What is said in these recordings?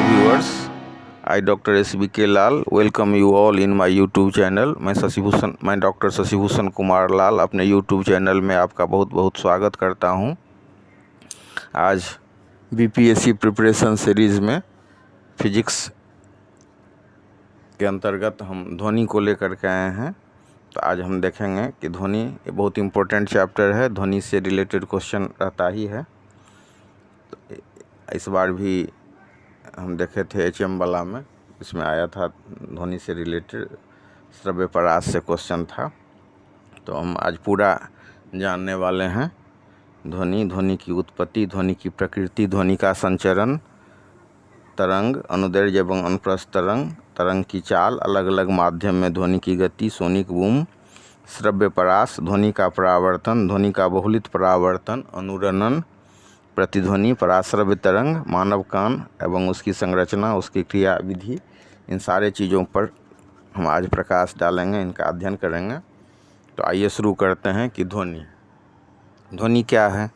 viewers, I Dr. S.B.K. Lal welcome you all in my YouTube channel। मैं doctor Shashibhushan Kumar Lal अपने YouTube channel में आपका बहुत बहुत स्वागत करता हूं। आज BPSC प्रिपरेशन सीरीज़ में फिजिक्स के अंतर्गत हम ध्वनि को लेकर के आए हैं। तो आज हम देखेंगे कि ध्वनि ये बहुत इम्पोर्टेंट चैप्टर है, ध्वनि से रिलेटेड क्वेश्चन रहता ही है। तो इस बार भी हम देखे थे HM वाला में, इसमें आया था ध्वनि से रिलेटेड श्रव्य परास से क्वेश्चन था। तो हम आज पूरा जानने वाले हैं ध्वनि की उत्पत्ति, ध्वनि की प्रकृति, ध्वनि का संचरण, तरंग, अनुदैर्घ्य एवं अनुप्रस्थ तरंग, तरंग की चाल, अलग अलग माध्यम में ध्वनि की गति, सोनिक बूम, श्रव्य परास, ध्वनि का परावर्तन, ध्वनि का बहुलित परावर्तन, अनुरणन, प्रतिध्वनि, पराश्रव्य तरंग, मानव कान एवं उसकी संरचना, उसकी क्रिया विधि, इन सारे चीज़ों पर हम आज प्रकाश डालेंगे, इनका अध्ययन करेंगे। तो आइए शुरू करते हैं कि ध्वनि क्या है।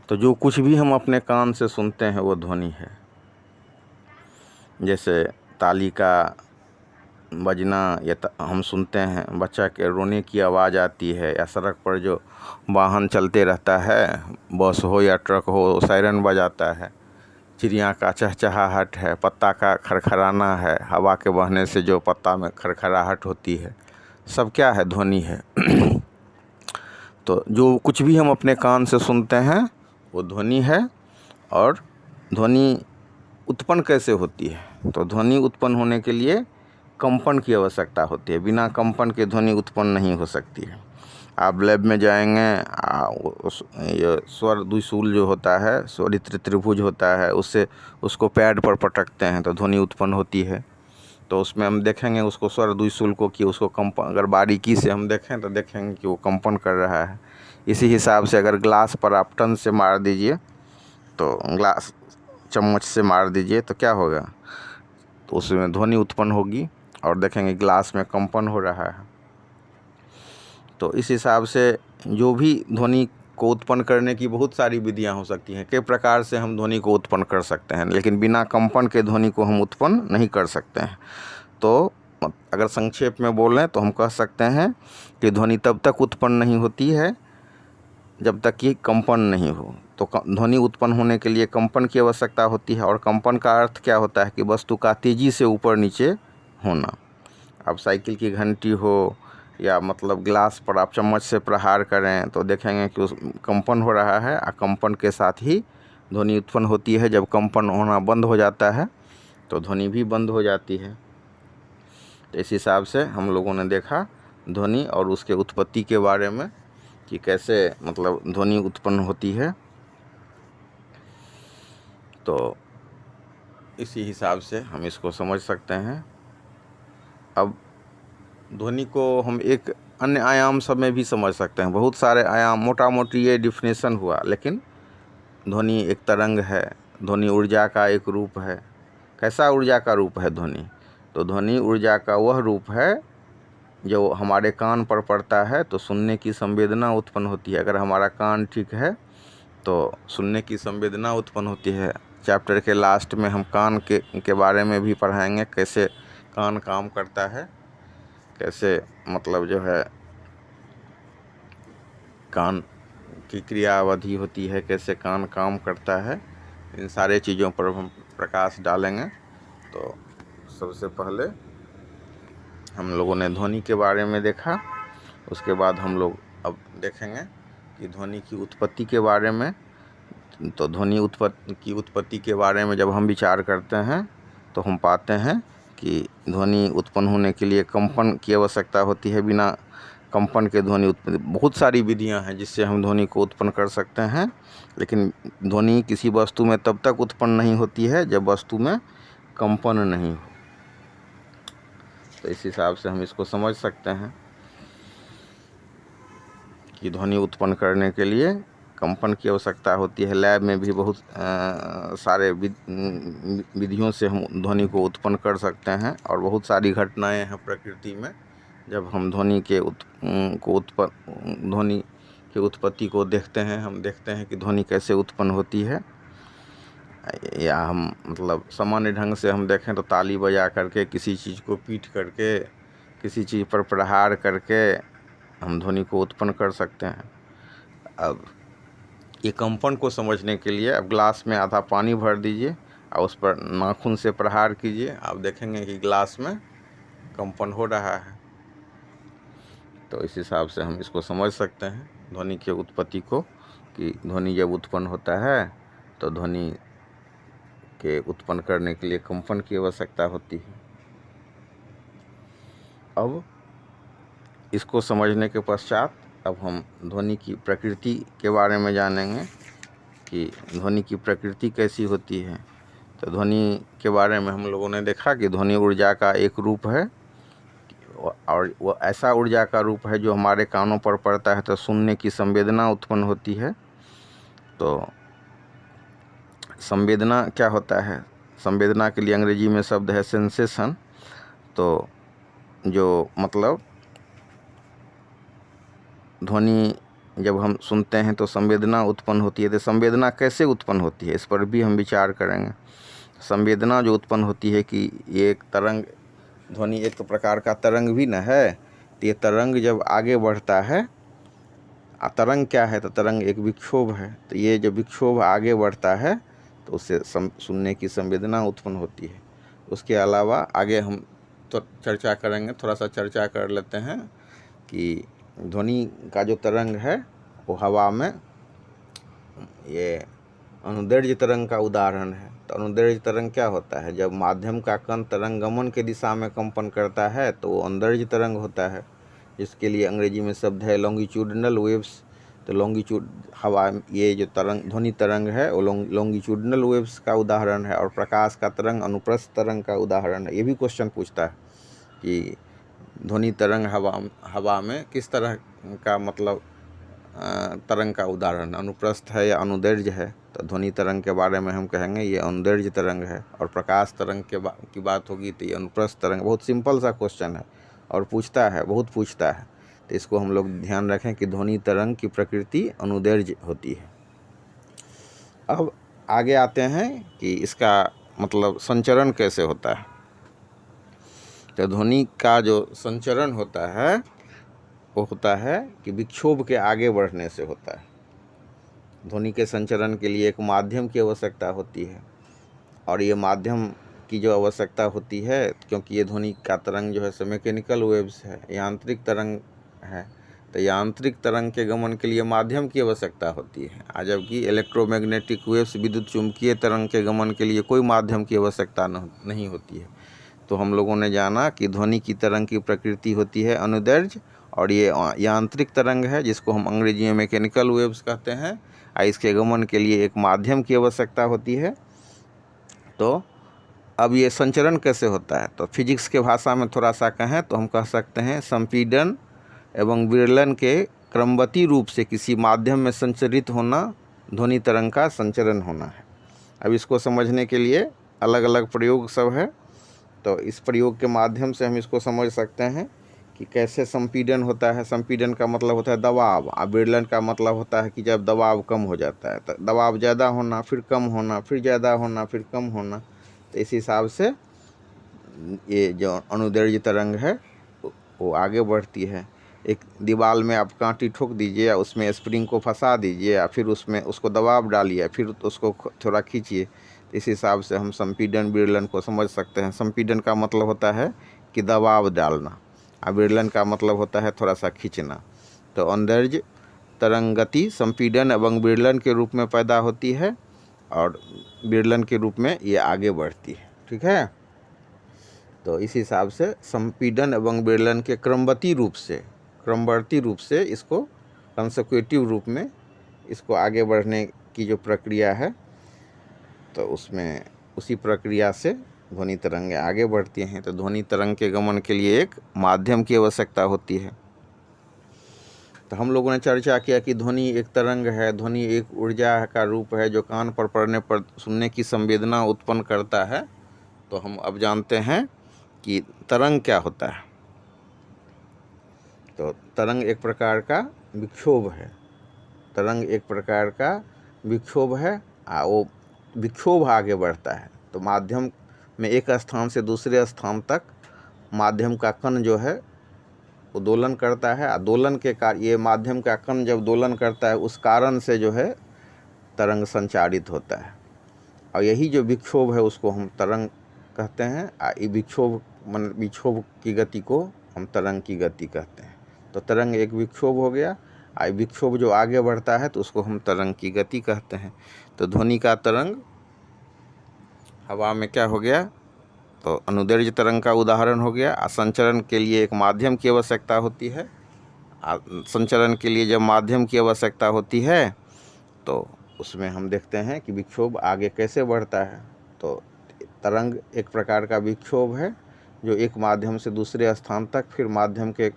तो जो कुछ भी हम अपने कान से सुनते हैं वो ध्वनि है। जैसे ताली का बजना या हम सुनते हैं, बच्चा के रोने की आवाज़ आती है, या सड़क पर जो वाहन चलते रहता है, बस हो या ट्रक हो, सायरन बजाता है, चिड़िया का चहचहाहट है, पत्ता का खरखराना है, हवा के बहने से जो पत्ता में खरखराहट होती है, सब क्या है? ध्वनि है। तो जो कुछ भी हम अपने कान से सुनते हैं वो ध्वनि है। और ध्वनि उत्पन्न कैसे होती है? तो ध्वनि उत्पन्न होने के लिए कंपन की आवश्यकता होती है। बिना कंपन के ध्वनि उत्पन्न नहीं हो सकती है। आप लैब में जाएंगे, ये स्वर द्विशूल जो होता है, स्वरित्र त्रिभुज होता है, उससे उसको पैड पर पटकते हैं तो ध्वनि उत्पन्न होती है। तो उसमें हम देखेंगे उसको स्वर द्विशूल को कि उसको कंपन, अगर बारीकी से हम देखें तो देखेंगे कि वो कंपन कर रहा है। इसी हिसाब से अगर ग्लास पर आप टन से मार दीजिए, तो ग्लास चम्मच से मार दीजिए तो क्या होगा? तो उसमें ध्वनि उत्पन्न होगी और देखेंगे ग्लास में कंपन हो रहा है। तो इस हिसाब से जो भी ध्वनि को उत्पन्न करने की बहुत सारी विधियां हो सकती हैं। कई प्रकार से हम ध्वनि को उत्पन्न कर सकते हैं, लेकिन बिना कंपन के ध्वनि को हम उत्पन्न नहीं कर सकते हैं। तो अगर संक्षेप में बोलें तो हम कह सकते हैं कि ध्वनि तब तक उत्पन्न नहीं होती है जब तक कि कंपन नहीं हो। तो ध्वनि उत्पन्न होने के लिए कंपन की आवश्यकता होती है। और कंपन का अर्थ क्या होता है? कि वस्तु का तेज़ी से ऊपर नीचे होना। अब साइकिल की घंटी हो या मतलब ग्लास पर आप चम्मच से प्रहार करें तो देखेंगे कि उस कंपन हो रहा है, और कंपन के साथ ही ध्वनि उत्पन्न होती है। जब कंपन होना बंद हो जाता है तो ध्वनि भी बंद हो जाती है। तो इस हिसाब से हम लोगों ने देखा ध्वनि और उसके उत्पत्ति के बारे में कि कैसे मतलब ध्वनि उत्पन्न होती है। तो इसी हिसाब से हम इसको समझ सकते हैं। अब ध्वनि को हम एक अन्य आयाम सब में भी समझ सकते हैं। बहुत सारे आयाम, मोटा मोटी ये डिफिनेशन हुआ, लेकिन ध्वनि एक तरंग है, ध्वनि ऊर्जा का एक रूप है। कैसा ऊर्जा का रूप है ध्वनि? तो ध्वनि ऊर्जा का वह रूप है जो हमारे कान पर पड़ता है तो सुनने की संवेदना उत्पन्न होती है। अगर हमारा कान ठीक है तो सुनने की संवेदना उत्पन्न होती है। चैप्टर के लास्ट में हम कान के बारे में भी पढ़ाएंगे, कैसे कान काम करता है, कैसे मतलब जो है कान की क्रिया अवधि होती है, कैसे कान काम करता है। इन सारे चीज़ों पर हम प्रकाश डालेंगे। तो सबसे पहले हम लोगों ने ध्वनि के बारे में देखा। उसके बाद हम लोग अब देखेंगे कि ध्वनि की उत्पत्ति के बारे में। तो ध्वनि की उत्पत्ति के बारे में जब हम विचार करते हैं तो हम पाते हैं कि ध्वनि उत्पन्न होने के लिए कंपन की आवश्यकता होती है। बिना कंपन के ध्वनि उत्पत्ति, बहुत सारी विधियां हैं जिससे हम ध्वनि को उत्पन्न कर सकते हैं, लेकिन ध्वनि किसी वस्तु में तब तक उत्पन्न नहीं होती है जब वस्तु में कंपन नहीं हो। तो इस हिसाब से हम इसको समझ सकते हैं कि ध्वनि उत्पन्न करने के लिए कंपन की आवश्यकता होती है। लैब में भी बहुत सारे विधियों से हम ध्वनि को उत्पन्न कर सकते हैं। और बहुत सारी घटनाएं हैं प्रकृति में, जब हम ध्वनि की उत्पत्ति को देखते हैं, हम देखते हैं कि ध्वनि कैसे उत्पन्न होती है। या हम मतलब सामान्य ढंग से हम देखें तो ताली बजा करके, किसी चीज़ को पीट करके, किसी चीज़ पर प्रहार करके हम ध्वनि को उत्पन्न कर सकते हैं। अब ये कंपन को समझने के लिए अब ग्लास में आधा पानी भर दीजिए और उस पर नाखून से प्रहार कीजिए, आप देखेंगे कि ग्लास में कंपन हो रहा है। तो इस हिसाब से हम इसको समझ सकते हैं ध्वनि के उत्पत्ति को, कि ध्वनि जब उत्पन्न होता है तो ध्वनि के उत्पन्न करने के लिए कंपन की आवश्यकता होती है। अब इसको समझने के पश्चात अब हम ध्वनि की प्रकृति के बारे में जानेंगे कि ध्वनि की प्रकृति कैसी होती है। तो ध्वनि के बारे में हम लोगों ने देखा कि ध्वनि ऊर्जा का एक रूप है, और वो ऐसा ऊर्जा का रूप है जो हमारे कानों पर पड़ता है तो सुनने की संवेदना उत्पन्न होती है। तो संवेदना क्या होता है? संवेदना के लिए अंग्रेजी में शब्द है सेंसेशन। तो जो मतलब ध्वनि जब हम सुनते हैं तो संवेदना उत्पन्न होती है। तो संवेदना कैसे उत्पन्न होती है, इस पर भी हम विचार करेंगे। संवेदना जो उत्पन्न होती है कि ये एक तरंग, ध्वनि एक प्रकार का तरंग भी न है। तो ये तरंग जब आगे बढ़ता है, तरंग क्या है? तो तरंग एक विक्षोभ है। तो ये जब विक्षोभ आगे बढ़ता है तो उससे सुनने की संवेदना उत्पन्न होती है। उसके अलावा आगे हम तो चर्चा करेंगे, थोड़ा सा चर्चा कर लेते हैं कि ध्वनि का जो तरंग है वो हवा में ये अनुदैर्ध्य तरंग का उदाहरण है। तो अनुदैर्ध्य तरंग क्या होता है? जब माध्यम का कण तरंग गमन के दिशा में कंपन करता है तो वो अनुदैर्ध्य तरंग होता है, जिसके लिए अंग्रेजी में शब्द है लॉन्गिट्यूडिनल वेव्स। तो लॉन्गिट्यूड हवा, ये जो तरंग ध्वनि तरंग है वो लॉन्गिट्यूडिनल वेव्स का उदाहरण है, और प्रकाश का तरंग अनुप्रस्थ तरंग का उदाहरण है। ये भी क्वेश्चन पूछता है कि ध्वनि तरंग हवा में किस तरह का मतलब तरंग का उदाहरण अनुप्रस्थ है या अनुदैर्ध्य है। तो ध्वनि तरंग के बारे में हम कहेंगे ये अनुदैर्ध्य तरंग है, और प्रकाश तरंग की बात होगी तो ये अनुप्रस्थ तरंग। बहुत सिंपल सा क्वेश्चन है और पूछता है, बहुत पूछता है। तो इसको हम लोग ध्यान रखें कि ध्वनि तरंग की प्रकृति अनुदैर्ध्य होती है। अब आगे आते हैं कि इसका मतलब संचरण कैसे होता है। तो ध्वनि का जो संचरण होता है वो होता है कि विक्षोभ के आगे बढ़ने से होता है। ध्वनि के संचरण के लिए एक माध्यम की आवश्यकता होती है, और ये माध्यम की जो आवश्यकता होती है, क्योंकि ये ध्वनि का तरंग जो है सो मैकेनिकल वेव्स है, यांत्रिक तरंग है। तो यांत्रिक तरंग के गमन के लिए माध्यम की आवश्यकता होती है, जबकि इलेक्ट्रोमैग्नेटिक वेव्स, विद्युत चुंबकीय तरंग के गमन के लिए कोई माध्यम की आवश्यकता नहीं होती है। तो हम लोगों ने जाना कि ध्वनि की तरंग की प्रकृति होती है अनुदैर्ध्य, और ये यांत्रिक तरंग है जिसको हम अंग्रेजी में मैकेनिकल वेव्स कहते हैं, इसके गमन के लिए एक माध्यम की आवश्यकता होती है। तो अब ये संचरण कैसे होता है? तो फिजिक्स के भाषा में थोड़ा सा कहें तो हम कह सकते हैं संपीड़न एवं विरलन के क्रमवती रूप से किसी माध्यम में संचरित होना ध्वनि तरंग का संचरण होना है। अब इसको समझने के लिए अलग अलग प्रयोग सब है। तो इस प्रयोग के माध्यम से हम इसको समझ सकते हैं कि कैसे संपीड़न होता है। संपीड़न का मतलब होता है दबाव, और विरलन का मतलब होता है कि जब दबाव कम हो जाता है। तो दबाव ज़्यादा होना, फिर कम होना, फिर ज़्यादा होना, फिर कम होना। तो इस हिसाब से ये जो अनुदैर्ध्य तरंग है वो आगे बढ़ती है। एक दीवार में आप कांटी ठोक दीजिए या उसमें स्प्रिंग को फंसा दीजिए, या फिर उसमें उसको दबाव डालिए, फिर उसको थोड़ा खींचिए। इस हिसाब से हम संपीड़न विरलन को समझ सकते हैं। संपीड़न का मतलब होता है कि दबाव डालना, और विरलन का मतलब होता है थोड़ा सा खींचना। तो अनुदैर्ध्य तरंग गति संपीड़न एवं विरलन के रूप में पैदा होती है, और विरलन के रूप में ये आगे बढ़ती है। ठीक है। तो इस हिसाब से संपीड़न एवं विरलन के क्रमवर्ती रूप से इसको कंसेक्यूटिव रूप में इसको आगे बढ़ने की जो प्रक्रिया है, तो उसमें उसी प्रक्रिया से ध्वनि तरंगें आगे बढ़ती हैं। तो ध्वनि तरंग के गमन के लिए एक माध्यम की आवश्यकता होती है। तो हम लोगों ने चर्चा किया कि ध्वनि एक तरंग है, ध्वनि एक ऊर्जा का रूप है जो कान पर पड़ने पर सुनने की संवेदना उत्पन्न करता है। तो हम अब जानते हैं कि तरंग क्या होता है। तो तरंग एक प्रकार का विक्षोभ है। तरंग एक प्रकार का विक्षोभ है, वो विक्षोभ आगे बढ़ता है तो माध्यम में एक स्थान से दूसरे स्थान तक माध्यम का कण जो है वो दोलन करता है। दोलन के कारण ये माध्यम का कण जब दोलन करता है उस कारण से जो है तरंग संचारित होता है, और यही जो विक्षोभ है उसको हम तरंग कहते हैं। ये विक्षोभ की गति को हम तरंग की गति कहते हैं। तो तरंग एक विक्षोभ हो गया, विक्षोभ जो आगे बढ़ता है तो उसको हम तरंग की गति कहते हैं। तो ध्वनि का तरंग हवा में क्या हो गया, तो अनुदैर्घ्य तरंग का उदाहरण हो गया। संचरण के लिए एक माध्यम की आवश्यकता होती है। संचरण के लिए जब माध्यम की आवश्यकता होती है तो उसमें हम देखते हैं कि विक्षोभ आगे कैसे बढ़ता है। तो तरंग एक प्रकार का विक्षोभ है जो एक माध्यम से दूसरे स्थान तक फिर माध्यम के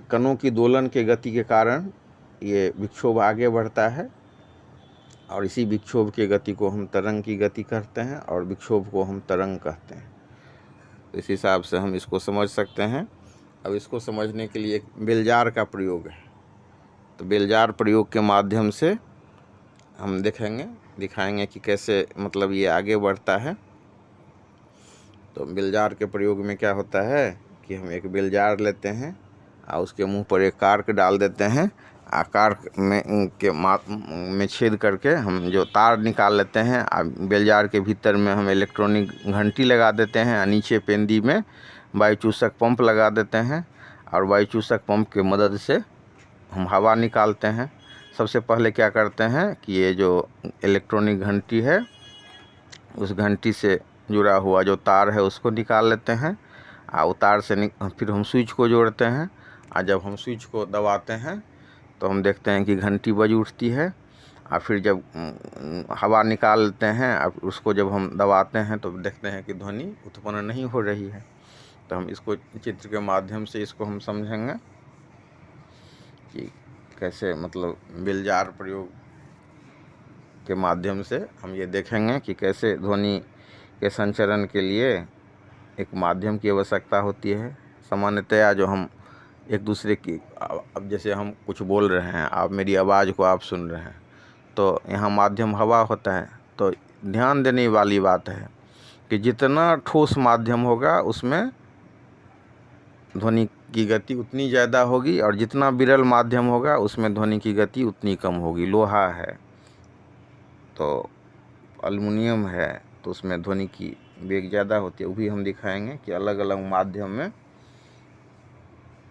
कणों की दोलन के गति के कारण ये विक्षोभ आगे बढ़ता है, और इसी विक्षोभ की गति को हम तरंग की गति कहते हैं और विक्षोभ को हम तरंग कहते हैं। इस हिसाब से हम इसको समझ सकते हैं। अब इसको समझने के लिए एक बेलजार का प्रयोग है। तो बेलजार प्रयोग के माध्यम से हम दिखाएंगे कि कैसे मतलब ये आगे बढ़ता है। तो बेलजार के प्रयोग में क्या होता है कि हम एक बेलजार लेते हैं और उसके मुंह पर एक कार्क डाल देते हैं। कार्क में छेद करके हम जो तार निकाल लेते हैं, बेलजार के भीतर में हम इलेक्ट्रॉनिक घंटी लगा देते हैं, नीचे पेंदी में वायुचूसक पंप लगा देते हैं, और वायुचूसक पंप की मदद से हम हवा निकालते हैं। सबसे पहले क्या करते हैं कि ये जो इलेक्ट्रॉनिक घंटी है उस घंटी से जुड़ा हुआ जो तार है उसको निकाल लेते हैं, और तार से फिर हम स्विच को जोड़ते हैं। और जब हम स्विच को दबाते हैं तो हम देखते हैं कि घंटी बज उठती है, और फिर जब हवा निकाल लेते हैं अब उसको जब हम दबाते हैं तो देखते हैं कि ध्वनि उत्पन्न नहीं हो रही है। तो हम इसको चित्र के माध्यम से इसको हम समझेंगे कि कैसे मतलब बेलजार प्रयोग के माध्यम से हम ये देखेंगे कि कैसे ध्वनि के संचरण के लिए एक माध्यम की आवश्यकता होती है। सामान्यतया जो हम एक दूसरे की, अब जैसे हम कुछ बोल रहे हैं, आप मेरी आवाज़ को आप सुन रहे हैं, तो यहाँ माध्यम हवा होता है। तो ध्यान देने वाली बात है कि जितना ठोस माध्यम होगा उसमें ध्वनि की गति उतनी ज़्यादा होगी, और जितना विरल माध्यम होगा उसमें ध्वनि की गति उतनी कम होगी। लोहा है तो एल्युमिनियम है तो उसमें ध्वनि की वेग ज़्यादा होती है। वो भी हम दिखाएंगे कि अलग अलग माध्यम में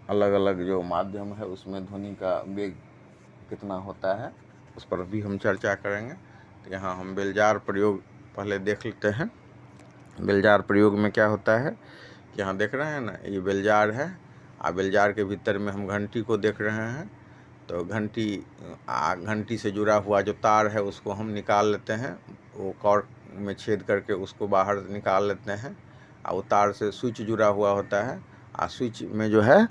अलग अलग जो माध्यम है उसमें ध्वनि का वेग कितना होता है, उस पर भी हम चर्चा करेंगे। तो यहाँ हम बेलजार प्रयोग पहले देख लेते हैं। बेलजार प्रयोग में क्या होता है कि यहाँ देख रहे हैं ना, ये बेलजार है, बेलजार के भीतर में हम घंटी को देख रहे हैं। तो घंटी से जुड़ा हुआ जो तार है उसको हम निकाल लेते हैं, वो कॉर्क में छेद करके उसको बाहर निकाल लेते हैं, और वो तार से स्विच जुड़ा हुआ होता है। स्विच में जो है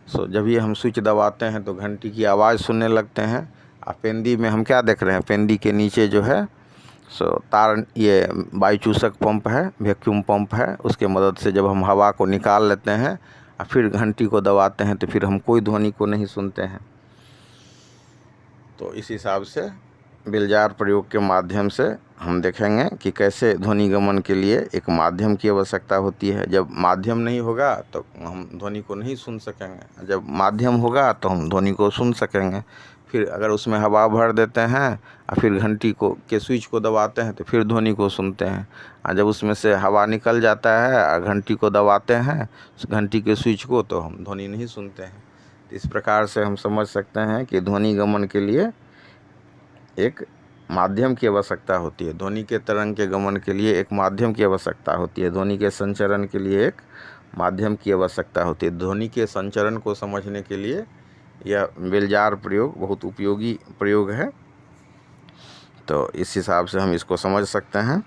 जब ये हम स्विच दबाते हैं तो घंटी की आवाज़ सुनने लगते हैं। पेंदी में हम क्या देख रहे हैं, पेंदी के नीचे जो है तार, ये वायुचूसक पंप है, वैक्यूम पंप है, उसके मदद से जब हम हवा को निकाल लेते हैं और फिर घंटी को दबाते हैं तो फिर हम कोई ध्वनि को नहीं सुनते हैं। तो इस हिसाब से बेलजार प्रयोग के माध्यम से हम देखेंगे कि कैसे ध्वनि गमन के लिए एक माध्यम की आवश्यकता होती है। जब माध्यम नहीं होगा तो हम ध्वनि को नहीं सुन सकेंगे, जब माध्यम होगा तो हम ध्वनि को सुन सकेंगे। फिर अगर उसमें हवा भर देते हैं और फिर घंटी के स्विच को दबाते हैं तो फिर ध्वनि को सुनते हैं, और जब उसमें से हवा निकल जाता है और घंटी को दबाते हैं घंटी के स्विच को, तो हम ध्वनि नहीं सुनते हैं। तो इस प्रकार से हम समझ सकते हैं कि ध्वनि गमन के लिए एक माध्यम की आवश्यकता होती है। ध्वनि के तरंग के गमन के लिए एक माध्यम की आवश्यकता होती है। ध्वनि के संचरण के लिए एक माध्यम की आवश्यकता होती है। ध्वनि के संचरण को समझने के लिए यह बेलजार प्रयोग बहुत उपयोगी प्रयोग है। तो इस हिसाब से हम इसको समझ सकते हैं।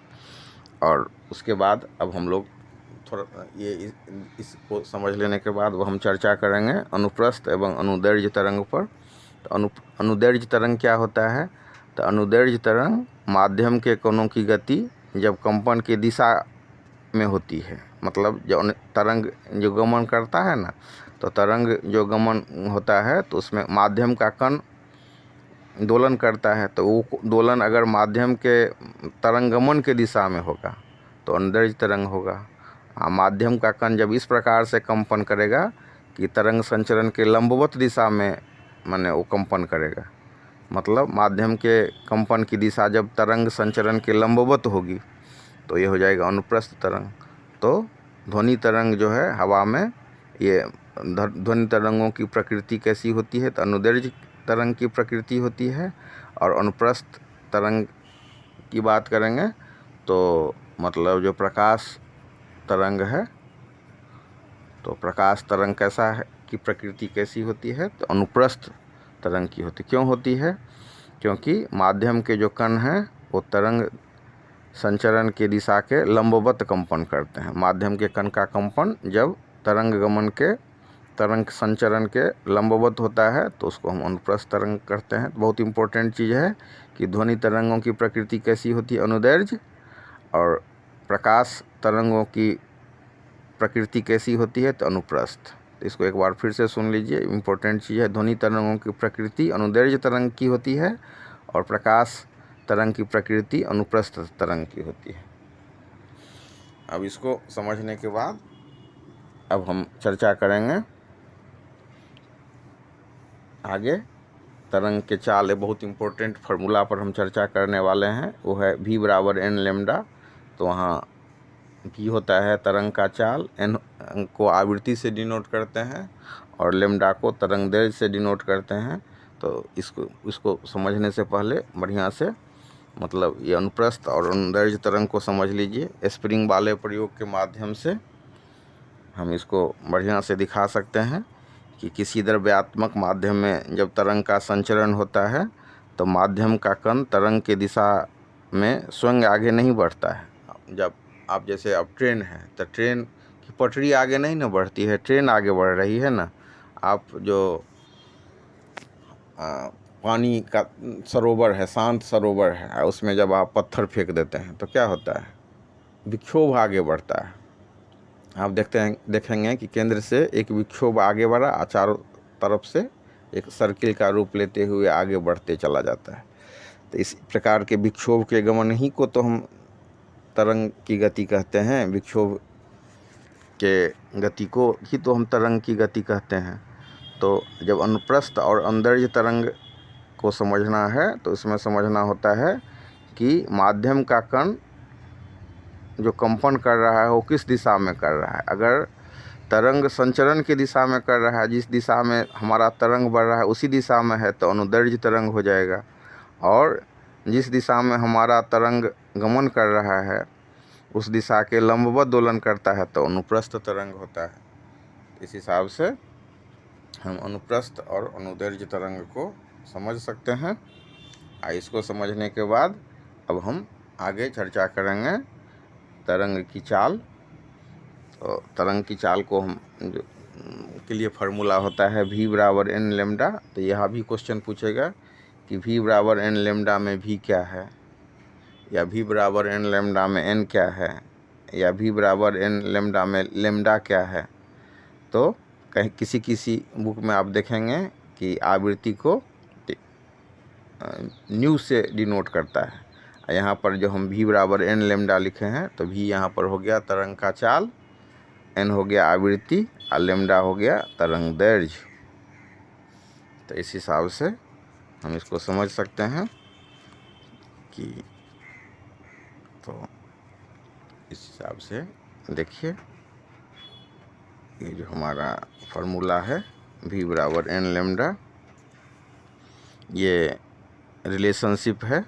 और उसके बाद अब हम लोग थोड़ा ये इसको समझ लेने के बाद हम चर्चा करेंगे अनुप्रस्थ एवं अनुदैर्घ्य तरंग पर। तो अनुदैर्घ्य तरंग क्या होता है, तो अनुदैर्घ्य तरंग माध्यम के कणों की गति जब कंपन की दिशा में होती है, मतलब जो तरंग जो गमन करता है ना, तो तरंग जो गमन होता है तो उसमें माध्यम का कण दोलन करता है तो वो दोलन अगर माध्यम के तरंगमन के दिशा में होगा तो अनुदैर्ध्य तरंग होगा। माध्यम का कण जब इस प्रकार से कंपन करेगा कि तरंग संचरण के लंबवत दिशा में माने वो कंपन करेगा, मतलब माध्यम के कंपन की दिशा जब तरंग संचरण के लंबवत होगी तो ये हो जाएगा अनुप्रस्थ तरंग। तो ध्वनि तरंग जो है हवा में, ये ध्वनि तरंगों की प्रकृति कैसी होती है तो अनुदैर्ध्य तरंग की प्रकृति होती है। और अनुप्रस्थ तरंग की बात करेंगे तो मतलब जो प्रकाश तरंग है, तो प्रकाश तरंग कैसा है की प्रकृति कैसी होती है तो अनुप्रस्थ तरंग की होती। क्यों होती है? क्योंकि माध्यम के जो कण हैं वो तरंग संचरण के दिशा के लंबवत कंपन करते हैं। माध्यम के कण का कंपन जब तरंग संचरण के लंबवत होता है तो उसको हम अनुप्रस्थ तरंग करते हैं। बहुत इंपॉर्टेंट चीज़ है कि ध्वनि तरंगों की प्रकृति कैसी होती है, अनुदैर्ध्य, और प्रकाश तरंगों की प्रकृति कैसी होती है तो अनुप्रस्थ। तो इसको एक बार फिर से सुन लीजिए, इंपॉर्टेंट चीज़ है। ध्वनि तरंगों की प्रकृति अनुदैर्ध्य तरंग की होती है और प्रकाश तरंग की प्रकृति अनुप्रस्थ तरंग की होती है। अब इसको समझने के बाद अब हम चर्चा करेंगे आगे तरंग के चाल। बहुत इंपॉर्टेंट फार्मूला पर हम चर्चा करने वाले हैं, वो है V बराबर n लेमडा। तो वहाँ V होता है तरंग का चाल, n को आवृत्ति से डिनोट करते हैं और लेमडा को तरंग दैर्ध्य से डिनोट करते हैं। तो इसको समझने से पहले बढ़िया से मतलब ये अनुप्रस्थ और अनुदैर्ध्य तरंग को समझ लीजिए। स्प्रिंग वाले प्रयोग के माध्यम से हम इसको बढ़िया से दिखा सकते हैं कि किसी द्रव्यात्मक माध्यम में जब तरंग का संचरण होता है तो माध्यम का कण तरंग के दिशा में स्वयं आगे नहीं बढ़ता है। जब आप जैसे अब ट्रेन है तो ट्रेन की पटरी आगे नहीं ना बढ़ती है, ट्रेन आगे बढ़ रही है ना। आप जो पानी का सरोवर है, शांत सरोवर है, उसमें जब आप पत्थर फेंक देते हैं तो क्या होता है, विक्षोभ आगे बढ़ता है। आप देखेंगे कि केंद्र से एक विक्षोभ आगे बढ़ा, चारों तरफ से एक सर्किल का रूप लेते हुए आगे बढ़ते चला जाता है। तो इस प्रकार के विक्षोभ के गमन ही को तो हम तरंग की गति कहते हैं। विक्षोभ के गति को ही तो हम तरंग की गति कहते हैं। तो जब अनुप्रस्थ और अनुदैर्ध्य तरंग को समझना है तो इसमें समझना होता है कि माध्यम का कण जो कंपन कर रहा है वो किस दिशा में कर रहा है। अगर तरंग संचरण की दिशा में कर रहा है, जिस दिशा में हमारा तरंग बढ़ रहा है उसी दिशा में है तो अनुदैर्ध्य तरंग हो जाएगा, और जिस दिशा में हमारा तरंग गमन कर रहा है उस दिशा के लंबवत दोलन करता है तो अनुप्रस्थ तरंग होता है। इस हिसाब से हम अनुप्रस्थ और अनुदैर्ध्य तरंग को समझ सकते हैं। इसको समझने के बाद अब हम आगे चर्चा करेंगे तरंग की चाल। तो तरंग की चाल को हम के लिए फार्मूला होता है V बराबर n लेमडा। तो यहाँ भी क्वेश्चन पूछेगा कि V बराबर n लेमडा में V क्या है, या V बराबर n लेमडा में n क्या है, या V बराबर n लेमडा में लेमडा क्या है। तो कहीं किसी बुक में आप देखेंगे कि आवृत्ति को न्यू से डिनोट करता है। यहाँ पर जो हम V बराबर n लेमडा लिखे हैं तो V यहाँ पर हो गया तरंग का चाल, n हो गया आवृत्ति और लेमडा हो गया तरंग दैर्ध्य। तो इस हिसाब से हम इसको समझ सकते हैं कि, तो इस हिसाब से देखिए ये जो हमारा फार्मूला है V बराबर n लेमडा, ये रिलेशनशिप है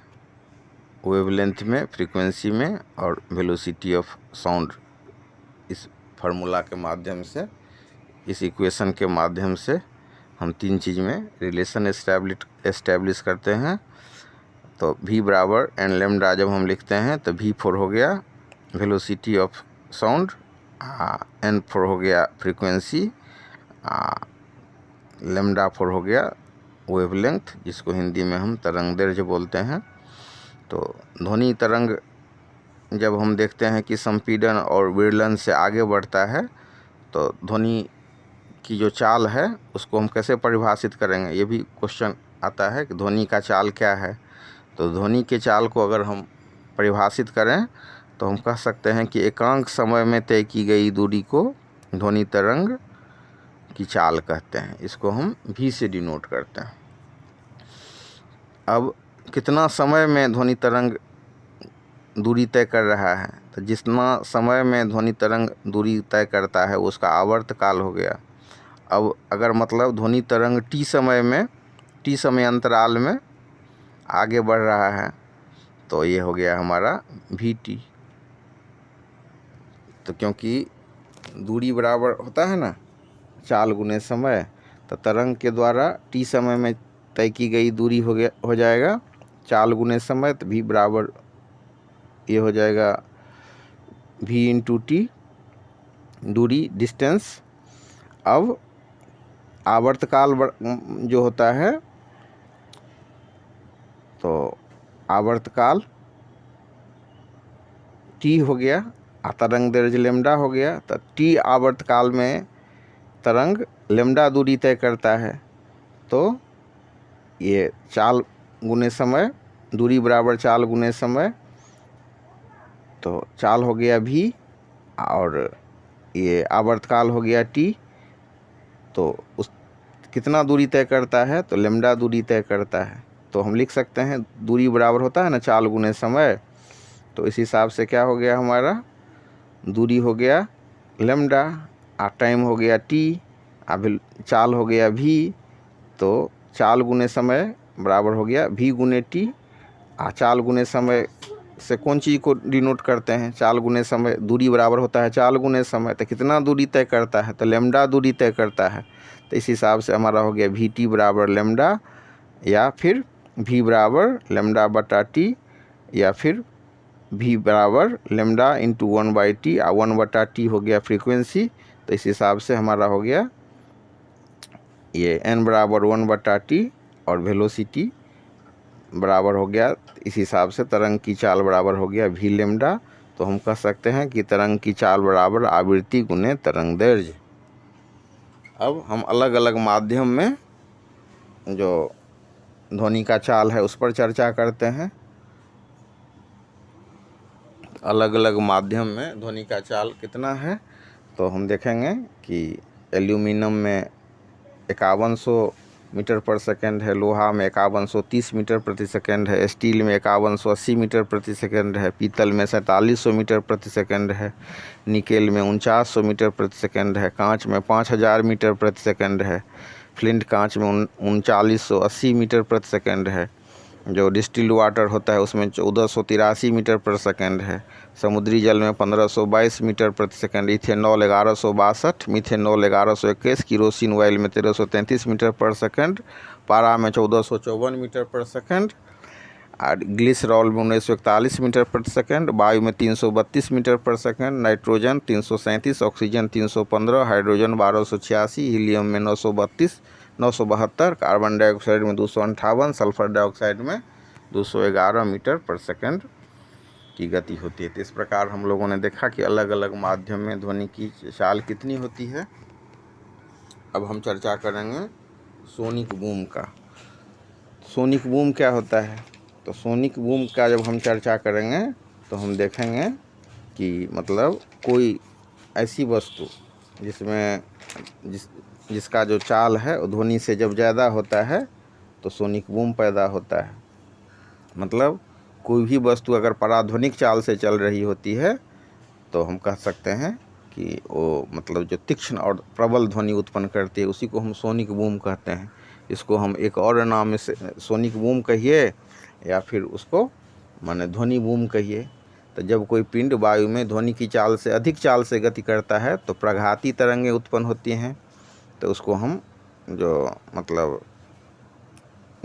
वेवलेंथ में, फ्रीक्वेंसी में और वेलोसिटी ऑफ साउंड। इस फार्मूला के माध्यम से, इस इक्वेशन के माध्यम से हम तीन चीज़ में रिलेशन एस्टैब्लिश करते हैं। तो V बराबर n लेमडा जब हम लिखते हैं तो V4 हो गया वेलोसिटी ऑफ साउंड, N4 हो गया फ्रीक्वेंसी, लेमडा 4 हो गया वेवलेंथ, जिसको हिंदी में हम तरंग दैर्ध्य बोलते हैं। तो ध्वनि तरंग जब हम देखते हैं कि संपीड़न और विरलन से आगे बढ़ता है तो ध्वनि की जो चाल है उसको हम कैसे परिभाषित करेंगे, ये भी क्वेश्चन आता है कि ध्वनि का चाल क्या है। तो ध्वनि के चाल को अगर हम परिभाषित करें तो हम कह सकते हैं कि एकांक समय में तय की गई दूरी को ध्वनि तरंग की चाल कहते हैं। इसको हम भी से डिनोट करते हैं। अब कितना समय में ध्वनि तरंग दूरी तय कर रहा है, तो जितना समय में ध्वनि तरंग दूरी तय करता है उसका आवर्त काल हो गया। अब अगर मतलब ध्वनि तरंग टी समय अंतराल में आगे बढ़ रहा है तो ये हो गया हमारा वी टी। तो क्योंकि दूरी बराबर होता है ना चाल गुने समय, तो तरंग के द्वारा टी समय में तय की गई दूरी हो जाएगा चाल गुने समय, तो भी बराबर ये हो जाएगा v इंटू टी, दूरी डिस्टेंस। अब आवर्तकाल जो होता है, तो आवर्तकाल t हो गया, तरंग दैर्ध्य लेमडा हो गया। तो t आवर्तकाल में तरंग लेमडा दूरी तय करता है, तो ये चाल गुने समय, दूरी बराबर चाल गुने समय, तो चाल हो गया v और ये आवर्तकाल हो गया t। तो उस कितना दूरी तय करता है, तो लेमडा दूरी तय करता है। तो हम लिख सकते हैं दूरी बराबर होता है ना चाल गुने समय, तो इस हिसाब से क्या हो गया हमारा, दूरी हो गया लेमडा, टाइम हो गया t, अब चाल हो गया v। तो चाल गुने समय बराबर हो गया v गुने t। चाल गुने समय से कौन चीज़ को डिनोट करते हैं, चाल गुने समय, दूरी बराबर होता है चाल गुने समय, तो कितना दूरी तय करता है, तो लेमडा दूरी तय करता है। तो इस हिसाब से हमारा हो गया वी टी बराबर लेमडा, या फिर v बराबर लेमडा बटा टी, या फिर v बराबर लेमडा इंटू 1/t, 1/t हो गया फ्रीक्वेंसी। तो इस हिसाब से हमारा हो गया ये n बराबर 1/t और वेलोसिटी बराबर हो गया, इस हिसाब से तरंग की चाल बराबर हो गया v लेमडा। तो हम कह सकते हैं कि तरंग की चाल बराबर आवृत्ति गुने तरंग दैर्ध्य। अब हम अलग अलग माध्यम में जो ध्वनि का चाल है उस पर चर्चा करते हैं। अलग अलग माध्यम में ध्वनि का चाल कितना है, तो हम देखेंगे कि एल्यूमिनियम में 5100 मीटर पर सेकंड है, लोहा में 5130 मीटर प्रति सेकंड है, स्टील में 5180 मीटर प्रति सेकंड है, पीतल में 4700 मीटर प्रति सेकंड है, निकेल में 4900 मीटर प्रति सेकंड है, कांच में 5000 मीटर प्रति सेकंड है, फ्लिंट कांच में 3980 मीटर प्रति सेकंड है, जो डिस्टिल्ड वाटर होता है उसमें 1483 मीटर पर सेकंड है, समुद्री जल में 1522 मीटर प्रति second, ethanol 1162, methanol 1121, kerosene oil में 1333 मीटर पर सेकंड, पारा में 1454 मीटर पर सेकंड, और ग्लिसरॉल में 1941 मीटर प्रति सेकंड, वायु में 332 मीटर पर second, nitrogen 337, oxygen 315, hydrogen 1286, helium में 972, कार्बन डाइऑक्साइड में 258, सल्फर डाइऑक्साइड में 211 मीटर पर सेकंड की गति होती है। तो इस प्रकार हम लोगों ने देखा कि अलग अलग माध्यम में ध्वनि की चाल कितनी होती है। अब हम चर्चा करेंगे सोनिक बूम का। सोनिक बूम क्या होता है, तो सोनिक बूम का जब हम चर्चा करेंगे तो हम देखेंगे कि मतलब कोई ऐसी वस्तु जिसका जो चाल है वो ध्वनि से जब ज़्यादा होता है तो सोनिक बूम पैदा होता है। मतलब कोई भी वस्तु अगर पराध्वनिक चाल से चल रही होती है तो हम कह सकते हैं कि वो मतलब जो तीक्ष्ण और प्रबल ध्वनि उत्पन्न करती है उसी को हम सोनिक बूम कहते हैं। इसको हम एक और नाम से सोनिक बूम कहिए या फिर उसको माने ध्वनि बूम कहिए। तो जब कोई पिंड वायु में ध्वनि की चाल से अधिक चाल से गति करता है तो प्रघाती तरंगें उत्पन्न होती हैं, तो उसको हम जो मतलब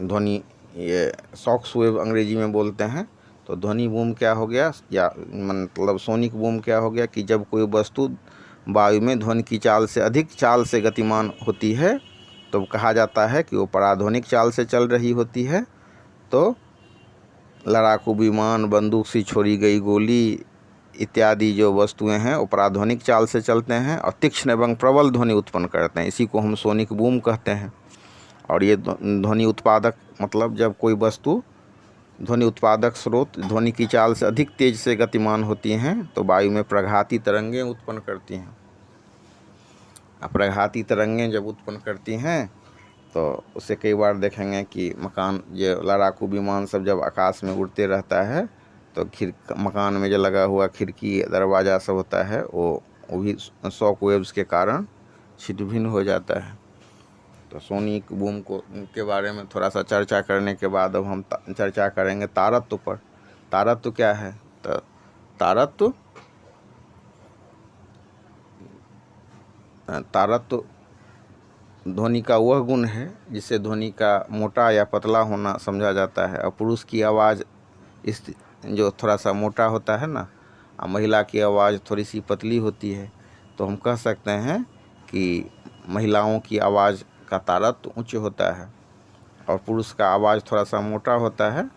ध्वनि ये शॉक्स वेव अंग्रेजी में बोलते हैं। तो ध्वनि बूम क्या हो गया, या मतलब सोनिक बूम क्या हो गया कि जब कोई वस्तु वायु में ध्वनि की चाल से अधिक चाल से गतिमान होती है तो कहा जाता है कि वो पराध्वनिक चाल से चल रही होती है। तो लड़ाकू विमान, बंदूक से छोड़ी गई गोली इत्यादि जो वस्तुएं हैं वो पराध्वनिक चाल से चलते हैं और तीक्ष्ण एवं प्रबल ध्वनि उत्पन्न करते हैं। इसी को हम सोनिक बूम कहते हैं। और ये ध्वनि उत्पादक मतलब जब कोई वस्तु ध्वनि उत्पादक स्रोत ध्वनि की चाल से अधिक तेज से गतिमान होती हैं तो वायु में प्रघाती तरंगें उत्पन्न करती हैं। प्रघाती तरंगें जब उत्पन्न करती हैं तो उसे कई बार देखेंगे कि मकान, ये लड़ाकू विमान सब जब आकाश में उड़ते रहता है तो मकान में जो लगा हुआ खिड़की दरवाज़ा सब होता है वो भी शॉक वेव्स के कारण छिन्न-भिन्न हो जाता है। तो सोनिक बूम के बारे में थोड़ा सा चर्चा करने के बाद अब हम चर्चा करेंगे तारत्व पर। तारत्व क्या है? तो तारत्व ध्वनि का वह गुण है जिससे ध्वनि का मोटा या पतला होना समझा जाता है। और पुरुष की आवाज़ इस जो थोड़ा सा मोटा होता है ना, महिला की आवाज़ थोड़ी सी पतली होती है, तो हम कह सकते हैं कि महिलाओं की आवाज़ का तारत्व उच्च होता है और पुरुष का आवाज़ थोड़ा सा मोटा होता है,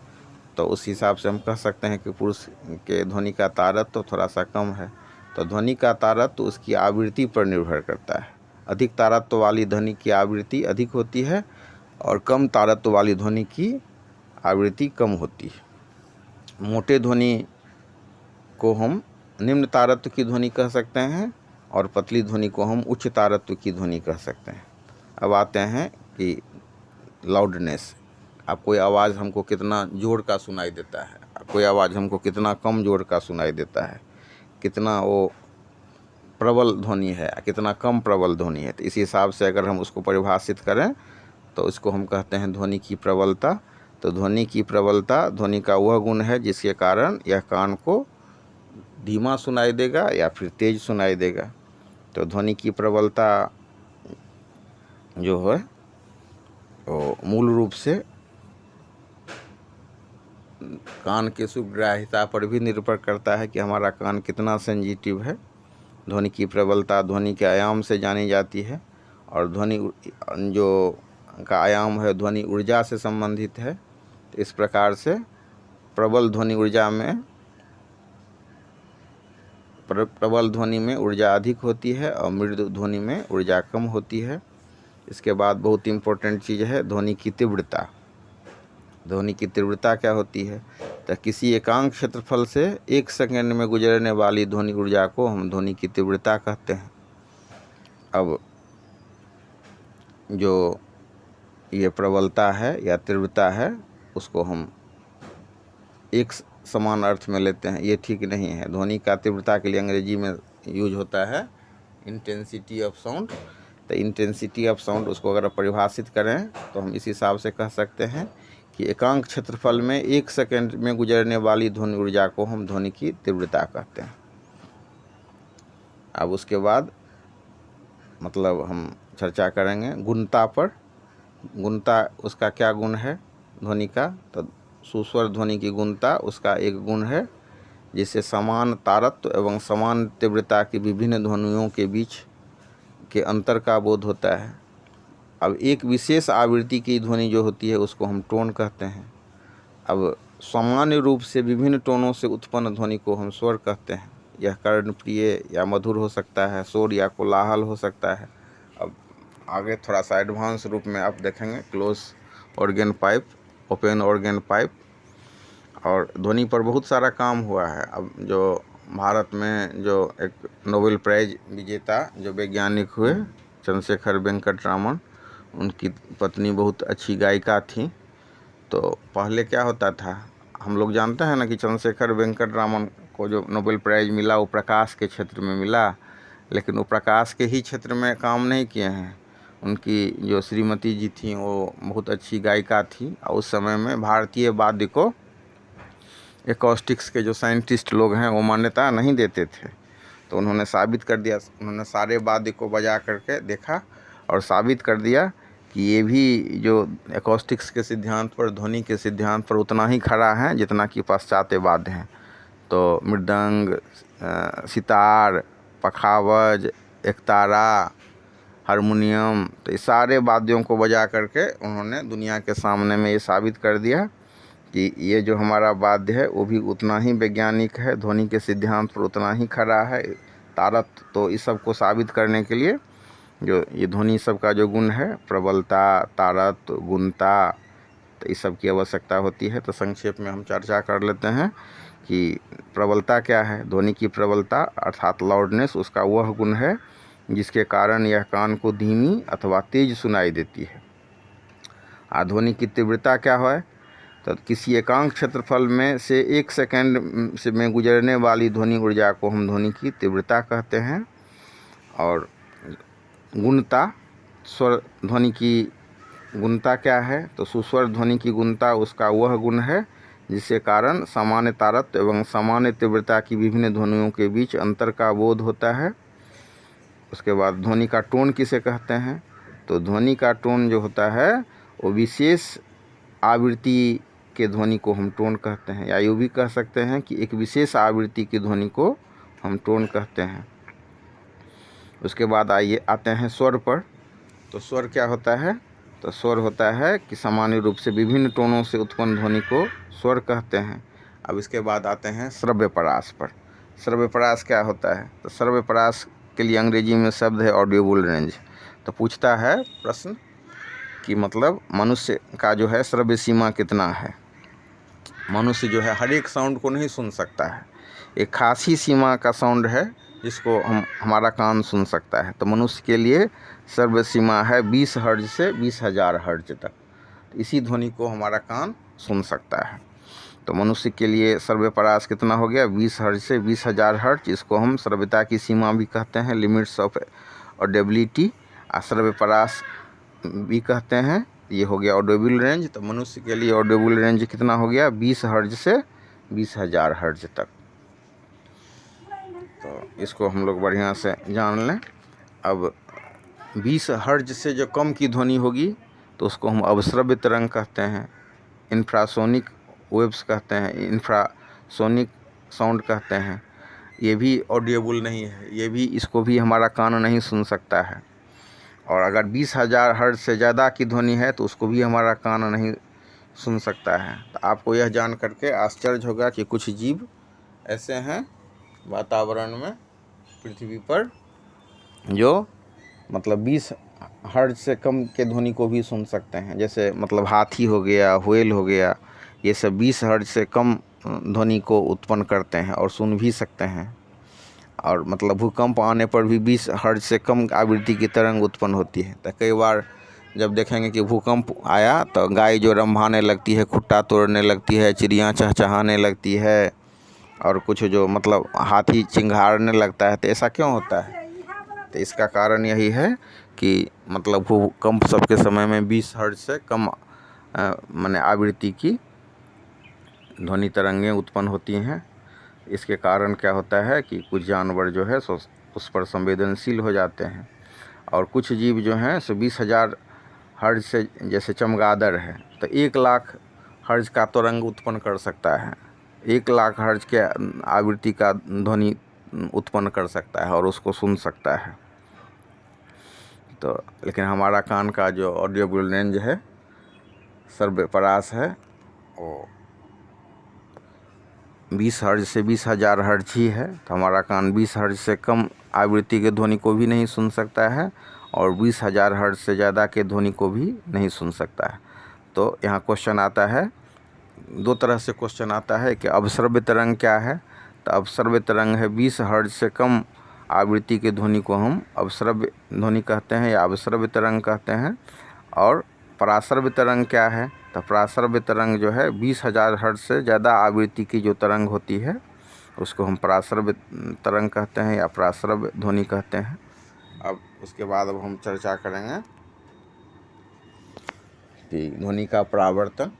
तो उस हिसाब से हम कह सकते हैं कि पुरुष के ध्वनि का तारत्व थोड़ा सा कम है। तो ध्वनि का तारत्व उसकी आवृत्ति पर निर्भर करता है। अधिक तारत्व वाली ध्वनि की आवृत्ति अधिक होती है और कम तारत्व वाली ध्वनि की आवृत्ति कम होती है। मोटे ध्वनि को हम निम्न तारत्व की ध्वनि कह सकते हैं और पतली ध्वनि को हम उच्च तारत्व की ध्वनि कह सकते हैं। अब आते हैं कि लाउडनेस। अब कोई आवाज़ हमको कितना जोर का सुनाई देता है, कोई आवाज़ हमको कितना कम जोर का सुनाई देता है, कितना वो प्रबल ध्वनि है, कितना कम प्रबल ध्वनि है। तो इसी हिसाब से अगर हम उसको परिभाषित करें तो इसको हम कहते हैं ध्वनि की प्रबलता। तो ध्वनि की प्रबलता ध्वनि का वह गुण है जिसके कारण यह कान को धीमा सुनाई देगा या फिर तेज सुनाई देगा। तो ध्वनि की प्रबलता जो है वो मूल रूप से कान के सुग्राह्यता पर भी निर्भर करता है कि हमारा कान कितना सेंसिटिव है। ध्वनि की प्रबलता ध्वनि के आयाम से जानी जाती है और ध्वनि जो का आयाम है ध्वनि ऊर्जा से संबंधित है। तो इस प्रकार से प्रबल ध्वनि में ऊर्जा अधिक होती है और मृदु ध्वनि में ऊर्जा कम होती है। इसके बाद बहुत इम्पोर्टेंट चीज़ है ध्वनि की तीव्रता। ध्वनि की तीव्रता क्या होती है? तो किसी एकांक क्षेत्रफल से 1 सेकंड में गुजरने वाली ध्वनि ऊर्जा को हम ध्वनि की तीव्रता कहते हैं। अब जो ये प्रबलता है या तीव्रता है उसको हम एक समान अर्थ में लेते हैं, ये ठीक नहीं है। ध्वनि का तीव्रता के लिए अंग्रेजी में यूज होता है इंटेंसिटी ऑफ साउंड। तो इंटेंसिटी ऑफ साउंड उसको अगर परिभाषित करें तो हम इस हिसाब से कह सकते हैं कि एकांक क्षेत्रफल में 1 सेकंड में गुजरने वाली ध्वनि ऊर्जा को हम ध्वनि की तीव्रता कहते हैं। अब उसके बाद मतलब हम चर्चा करेंगे गुणता पर। गुणता उसका क्या गुण है ध्वनि का? तो सुस्वर ध्वनि की गुणता उसका एक गुण है जिससे समान तारत्व एवं समान तीव्रता की विभिन्न ध्वनियों के बीच के अंतर का बोध होता है। अब एक विशेष आवृत्ति की ध्वनि जो होती है उसको हम टोन कहते हैं। अब सामान्य रूप से विभिन्न टोनों से उत्पन्न ध्वनि को हम स्वर कहते हैं। यह कर्णप्रिय या मधुर हो सकता है, शोर या कोलाहल हो सकता है। अब आगे थोड़ा सा एडवांस रूप में आप देखेंगे close organ pipe, open organ pipe. और ध्वनि पर बहुत सारा काम हुआ है। अब जो भारत में जो एक नोबेल प्राइज विजेता जो वैज्ञानिक हुए चंद्रशेखर वेंकट रामन, उनकी पत्नी बहुत अच्छी गायिका थी। तो पहले क्या होता था, हम लोग जानते हैं ना कि चंद्रशेखर वेंकट रामन को जो नोबेल प्राइज़ मिला वो प्रकाश के क्षेत्र में मिला, लेकिन वो प्रकाश के ही क्षेत्र में काम नहीं किए हैं। उनकी जो श्रीमती जी थी वो बहुत अच्छी गायिका थी और उस समय में भारतीय वाद्य को एकॉस्टिक्स के जो साइंटिस्ट लोग हैं वो मान्यता नहीं देते थे। तो उन्होंने साबित कर दिया, उन्होंने सारे वाद्य को बजा करके देखा और साबित कर दिया कि ये भी जो एकॉस्टिक्स के सिद्धांत पर, ध्वनि के सिद्धांत पर उतना ही खरा है जितना कि पाश्चात्य वाद्य हैं। तो मृदंग, सितार, पखावज, एकतारा, हारमोनियम, तो ये सारे वाद्यों को बजा करके उन्होंने दुनिया के सामने में ये साबित कर दिया कि ये जो हमारा वाद्य है वो भी उतना ही वैज्ञानिक है, ध्वनि के सिद्धांत पर उतना ही खरा है। तारत तो इस सब को साबित करने के लिए जो ये ध्वनि सब का जो गुण है, प्रबलता, तारत, गुणता, तो इस सब की आवश्यकता होती है। तो संक्षेप में हम चर्चा कर लेते हैं कि प्रबलता क्या है। ध्वनि की प्रबलता अर्थात लाउडनेस उसका वह गुण है जिसके कारण यह कान को धीमी अथवा तेज सुनाई देती है। ध्वनि की तीव्रता क्या है, तो किसी एकांक क्षेत्रफल में से 1 सेकंड से में गुजरने वाली ध्वनि ऊर्जा को हम ध्वनि की तीव्रता कहते हैं। और गुणता, स्वर ध्वनि की गुणता क्या है, तो सुस्वर ध्वनि की गुणता उसका वह गुण है जिसके कारण सामान्य तारत एवं सामान्य तीव्रता की विभिन्न ध्वनियों के बीच अंतर का बोध होता है। उसके बाद ध्वनि का टोन किसे कहते हैं, तो ध्वनि का टोन जो होता है वो विशेष आवृत्ति के ध्वनि को हम टोन कहते हैं, या यूँ भी कह सकते हैं कि एक विशेष आवृत्ति की ध्वनि को हम टोन कहते हैं। उसके बाद आइए आते हैं स्वर पर। तो स्वर क्या होता है, तो स्वर होता है कि सामान्य रूप से विभिन्न टोनों से उत्पन्न ध्वनि को स्वर कहते हैं। अब इसके बाद आते हैं श्रव्य परास पर। श्रव्य परास क्या होता है, तो श्रव्य परास के लिए अंग्रेजी में शब्द है ऑडियोबल रेंज। तो पूछता है प्रश्न कि मतलब मनुष्य का जो है श्रव्य सीमा कितना है। मनुष्य जो है हर एक साउंड को नहीं सुन सकता है, एक खास ही सीमा का साउंड है जिसको हमारा कान सुन सकता है। तो मनुष्य के लिए श्रव्य सीमा है 20 हर्ट्ज से 20,000 हर्ट्ज तक, इसी ध्वनि को हमारा कान सुन सकता है। तो मनुष्य के लिए श्रव्य परास कितना हो गया, 20 हर्ट्ज से 20,000 हर्ट्ज। इसको हम श्रव्यता की सीमा भी कहते हैं, लिमिट्स ऑफ ऑडिबिलिटी। श्रव्य परास भी कहते हैं। ये हो गया ऑडियोबल रेंज। तो मनुष्य के लिए ऑडियोबल रेंज कितना हो गया, 20 हर्ट्ज से 20,000 हर्ट्ज तक। तो इसको हम लोग बढ़िया से जान लें। अब 20 हर्ट्ज से जो कम की ध्वनि होगी तो उसको हम अवश्रव्य तरंग कहते हैं, इंफ्रासोनिक वेव्स कहते हैं, इंफ्रासोनिक साउंड कहते हैं। ये भी ऑडियोबल नहीं है, ये भी इसको भी हमारा कान नहीं सुन सकता है। और अगर 20,000 हर्ट्ज से ज़्यादा की ध्वनि है तो उसको भी हमारा कान नहीं सुन सकता है। तो आपको यह जान करके आश्चर्य होगा कि कुछ जीव ऐसे हैं वातावरण में, पृथ्वी पर, जो मतलब 20 हर्ट्ज से कम के ध्वनि को भी सुन सकते हैं। जैसे मतलब हाथी हो गया, व्हेल हो गया, ये सब 20 हर्ट्ज से कम ध्वनि को उत्पन्न करते हैं और सुन भी सकते हैं। और मतलब भूकंप आने पर भी 20 हर्ट्ज से कम आवृत्ति की तरंग उत्पन्न होती है। तो कई बार जब देखेंगे कि भूकंप आया तो गाय जो रंभाने लगती है, खुट्टा तोड़ने लगती है, चिड़ियाँ चहचहाने लगती है, और कुछ जो मतलब हाथी चिंघाड़ने लगता है। तो ऐसा क्यों होता है, तो इसका कारण यही है कि मतलब भूकंप सबके समय में 20 हर्ट्ज से कम माने आवृत्ति की ध्वनि तरंगें उत्पन्न होती हैं। इसके कारण क्या होता है कि कुछ जानवर जो है सो उस पर संवेदनशील हो जाते हैं, और कुछ जीव जो हैं सो 20,000 हर्ट्ज से, जैसे चमगादड़ है तो 1 लाख हर्ट्ज का तरंग उत्पन्न कर सकता है, 1 लाख हर्ट्ज के आवृत्ति का ध्वनि उत्पन्न कर सकता है और उसको सुन सकता है। तो लेकिन हमारा कान का जो ऑडियोबल रेंज है, श्रव्य परास है, वो 20 हर्ट्ज से 20,000 हर्ट्ज ही है। तो हमारा कान 20 हर्ट्ज से कम आवृत्ति के ध्वनि को भी नहीं सुन सकता है और 20,000 हर्ट्ज से ज़्यादा के ध्वनि को भी नहीं सुन सकता है। तो यहाँ क्वेश्चन आता है, 2 तरह से क्वेश्चन आता है कि अवश्रव्य तरंग क्या है। तो अवश्रव्य तरंग है 20 हर्ट्ज से कम आवृत्ति के ध्वनि को हम अवश्रव्य ध्वनि कहते हैं या अवश्रव्य तरंग कहते हैं। और पराश्रव्य तरंग क्या है, तो पराश्रव्य तरंग जो है 20,000 हर्ट्ज से ज़्यादा आवृत्ति की जो तरंग होती है उसको हम पराश्रव्य तरंग कहते हैं या पराश्रव्य ध्वनि कहते हैं। अब उसके बाद अब हम चर्चा करेंगे कि ध्वनि का परावर्तन,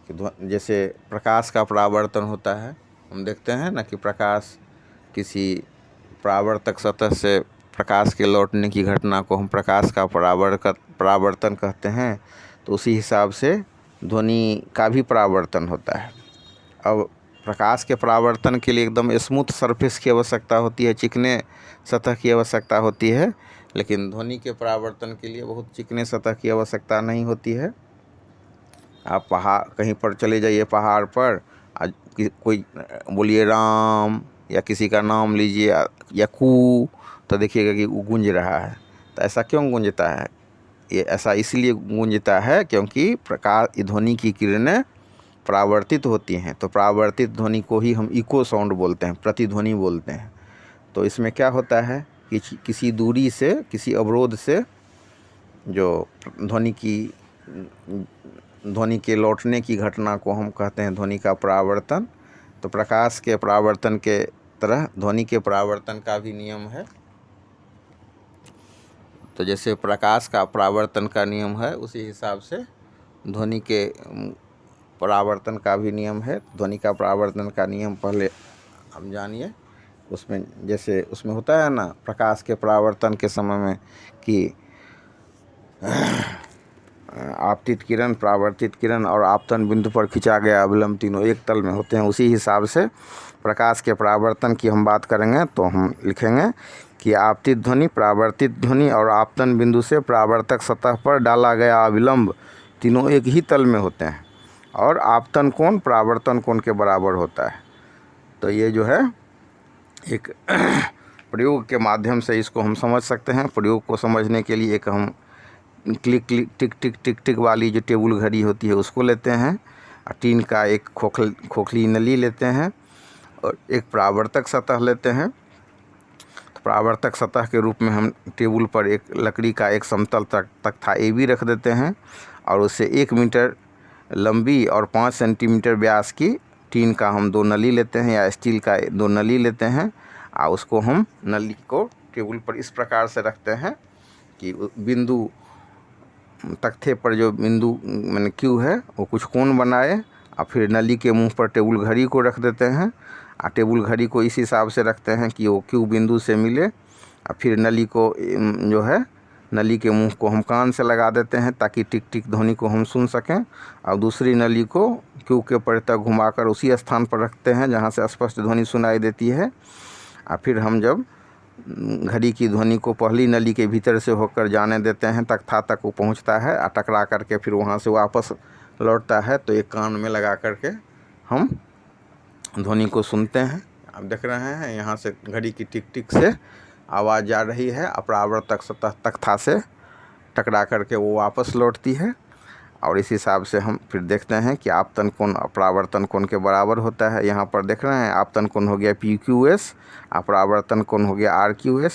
कि जैसे प्रकाश का परावर्तन होता है, हम देखते हैं ना कि प्रकाश किसी परावर्तक सतह से प्रकाश के लौटने की घटना को हम प्रकाश का परावर्तन कहते हैं। तो उसी हिसाब से ध्वनि का भी परावर्तन होता है। अब प्रकाश के परावर्तन के लिए एकदम स्मूथ सरफेस की आवश्यकता होती है, चिकने सतह की आवश्यकता होती है, लेकिन ध्वनि के परावर्तन के लिए बहुत चिकने सतह की आवश्यकता नहीं होती है। आप पहाड़ कहीं पर चले जाइए, पहाड़ पर कोई बोलिए राम या किसी का नाम लीजिए या कू, तो देखिएगा कि वो गूंज रहा है। तो ऐसा क्यों गूंजता है? ये ऐसा इसलिए गूंजता है क्योंकि प्रकाश ध्वनि की किरणें परावर्तित होती हैं। तो परावर्तित ध्वनि को ही हम इको साउंड बोलते हैं, प्रतिध्वनि बोलते हैं। तो इसमें क्या होता है कि किसी दूरी से, किसी अवरोध से जो ध्वनि के लौटने की घटना को हम कहते हैं ध्वनि का परावर्तन। तो प्रकाश के परावर्तन के तरह ध्वनि के परावर्तन का भी नियम है। तो जैसे प्रकाश का परावर्तन का नियम है, उसी हिसाब से ध्वनि के परावर्तन का भी नियम है। ध्वनि का परावर्तन का नियम पहले हम जानिए। उसमें जैसे उसमें होता है ना, प्रकाश के परावर्तन के समय में कि आपतित किरण, परावर्तित किरण और आपतन बिंदु पर खिंचा गया अविलंब तीनों एक तल में होते हैं। उसी हिसाब से प्रकाश के परावर्तन की हम बात करेंगे तो हम लिखेंगे कि आपतित ध्वनि, परावर्तित ध्वनि और आपतन बिंदु से परावर्तक सतह पर डाला गया अविलंब तीनों एक ही तल में होते हैं और आपतन कोण परावर्तन कोण के बराबर होता है। तो ये जो है एक प्रयोग के माध्यम से इसको हम समझ सकते हैं। प्रयोग को समझने के लिए एक हम क्लिक क्लिक टिक टिक टिक टिक वाली जो टेबल घड़ी होती है उसको लेते हैं, और टीन का एक खोखली नली लेते हैं और एक परावर्तक सतह लेते हैं। तो परावर्तक सतह के रूप में हम टेबल पर एक लकड़ी का एक समतल तख्ता AB रख देते हैं और उससे 1 मीटर लंबी और 5 सेंटीमीटर व्यास की टीन का हम 2 नली लेते हैं या स्टील का 2 नली लेते हैं, और उसको हम नली को टेबल पर इस प्रकार से रखते हैं कि बिंदु तख्ते पर जो बिंदु माने Q है वो कुछ कोण बनाए, और फिर नली के मुंह पर टेबल घड़ी को रख देते हैं, और टेबल घड़ी को इस हिसाब से रखते हैं कि वो Q बिंदु से मिले। और फिर नली को जो है नली के मुंह को हम कान से लगा देते हैं ताकि टिक टिक ध्वनि को हम सुन सकें, और दूसरी नली को Q के पर तक घुमाकर उसी स्थान पर रखते हैं जहाँ से स्पष्ट ध्वनि सुनाई देती है। और फिर हम जब घड़ी की ध्वनि को पहली नली के भीतर से होकर जाने देते हैं, तख्ता तक वो पहुंचता है और टकरा करके फिर वहां से वापस लौटता है, तो एक कान में लगा करके हम ध्वनि को सुनते हैं। आप देख रहे हैं यहाँ से घड़ी की टिक टिक से आवाज़ जा रही है, अपरावर्तक सतह तख्ता से टकरा करके वो वापस लौटती है। और इस हिसाब से हम फिर देखते हैं कि आपतन कोण अपरावर्तन कोण के बराबर होता है। यहाँ पर देख रहे हैं आपतन कोण हो गया PQS, अपरावर्तन कोण हो गया RQS।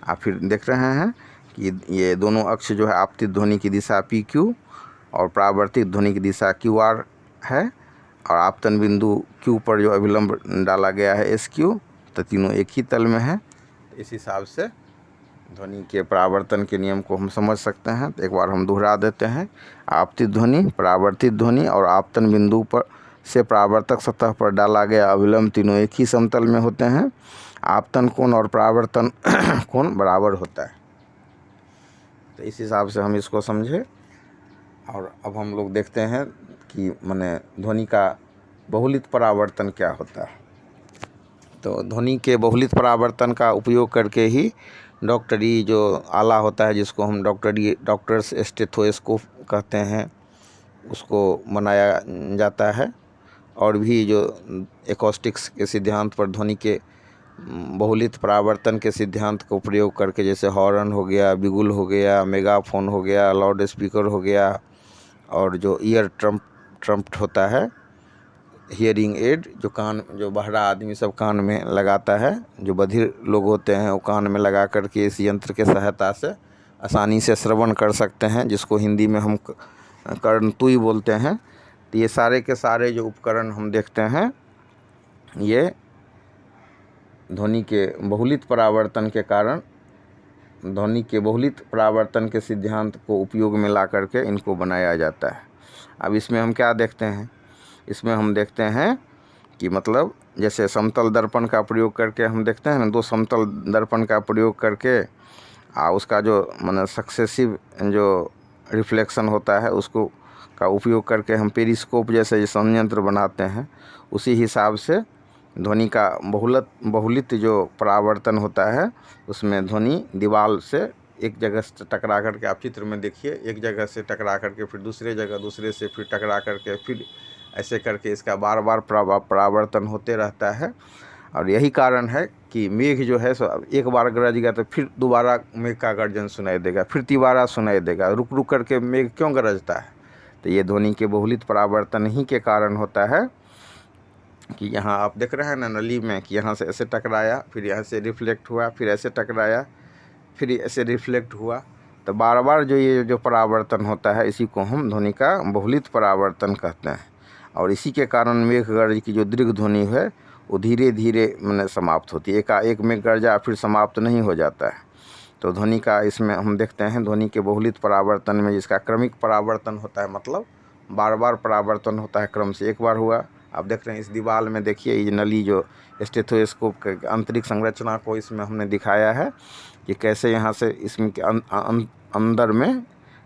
आप फिर देख रहे हैं कि ये दोनों अक्ष जो है आपतित ध्वनि की दिशा PQ और परावर्तित ध्वनि की दिशा QR है, और आपतन बिंदु Q पर जो अविलंब डाला गया है SQ, तो तीनों एक ही तल में है। इस हिसाब से ध्वनि के परावर्तन के नियम को हम समझ सकते हैं। तो एक बार हम दोहरा देते हैं। आपतित ध्वनि, परावर्तित ध्वनि और आपतन बिंदु पर से परावर्तक सतह पर डाला गया अविलंब तीनों एक ही समतल में होते हैं। आपतन कोण और परावर्तन कोण बराबर होता है। तो इस हिसाब से हम इसको समझे। और अब हम लोग देखते हैं कि माने ध्वनि का बहुलित परावर्तन क्या होता है। तो ध्वनि के बहुलित परावर्तन का उपयोग करके ही डॉक्टरी जो आला होता है, जिसको हम डॉक्टर्स स्टेथोस्कोप कहते हैं, उसको बनाया जाता है। और भी जो एकॉस्टिक्स के सिद्धांत पर ध्वनि के बहुलित परावर्तन के सिद्धांत को प्रयोग करके, जैसे हॉर्न हो गया, बिगुल हो गया, मेगाफोन हो गया, लाउड स्पीकर हो गया, और जो ईयर ट्रम्प होता है, हियरिंग एड, जो बहरा आदमी सब कान में लगाता है, जो बधिर लोग होते हैं वो कान में लगा करके इस यंत्र के सहायता से आसानी से श्रवण कर सकते हैं, जिसको हिंदी में हम कर्णतुई बोलते हैं। तो ये सारे के सारे जो उपकरण हम देखते हैं, ये ध्वनि के बहुलित परावर्तन के कारण, ध्वनि के बहुलित परावर्तन के सिद्धांत को उपयोग में ला करके इनको बनाया जाता है। अब इसमें हम क्या देखते हैं? इसमें हम देखते हैं कि मतलब जैसे समतल दर्पण का प्रयोग करके हम देखते हैं ना, 2 समतल दर्पण का प्रयोग करके उसका जो माने सक्सेसिव जो रिफ्लेक्शन होता है उसको का उपयोग करके हम पेरिस्कोप जैसे संयंत्र बनाते हैं। उसी हिसाब से ध्वनि का बहुलित जो परावर्तन होता है, उसमें ध्वनि दीवार से एक जगह से टकरा करके, आप चित्र में देखिए, एक जगह से टकरा करके फिर दूसरे जगह, दूसरे से फिर टकरा करके, फिर ऐसे करके इसका बार बार परावर्तन होते रहता है। और यही कारण है कि मेघ जो है सो एक बार गरज गया तो फिर दोबारा मेघ का गर्जन सुनाई देगा, फिर तिबारा सुनाई देगा। रुक रुक करके मेघ क्यों गरजता है? तो ये ध्वनि के बहुलित परावर्तन ही के कारण होता है कि यहाँ आप देख रहे हैं ना नली में कि यहाँ से ऐसे टकराया, फिर यहाँ से रिफ्लेक्ट हुआ, फिर ऐसे टकराया, फिर ऐसे रिफ्लेक्ट हुआ। तो बार बार ये जो परावर्तन होता है इसी को हम ध्वनि का बहुलित परावर्तन कहते हैं। और इसी के कारण मेघ गर्ज की जो दीर्घ ध्वनि है वो धीरे धीरे मैंने समाप्त होती है। एकाएक मेघ गर्जा फिर समाप्त नहीं हो जाता है। तो ध्वनि का इसमें हम देखते हैं ध्वनि के बहुलित परावर्तन में जिसका क्रमिक परावर्तन होता है, मतलब बार बार परावर्तन होता है, क्रम से एक बार हुआ। आप देख रहे हैं इस दीवार में, देखिए ये नली जो स्टेथोस्कोप के आंतरिक संरचना को इसमें हमने दिखाया है कि कैसे यहाँ से इसमें अंदर में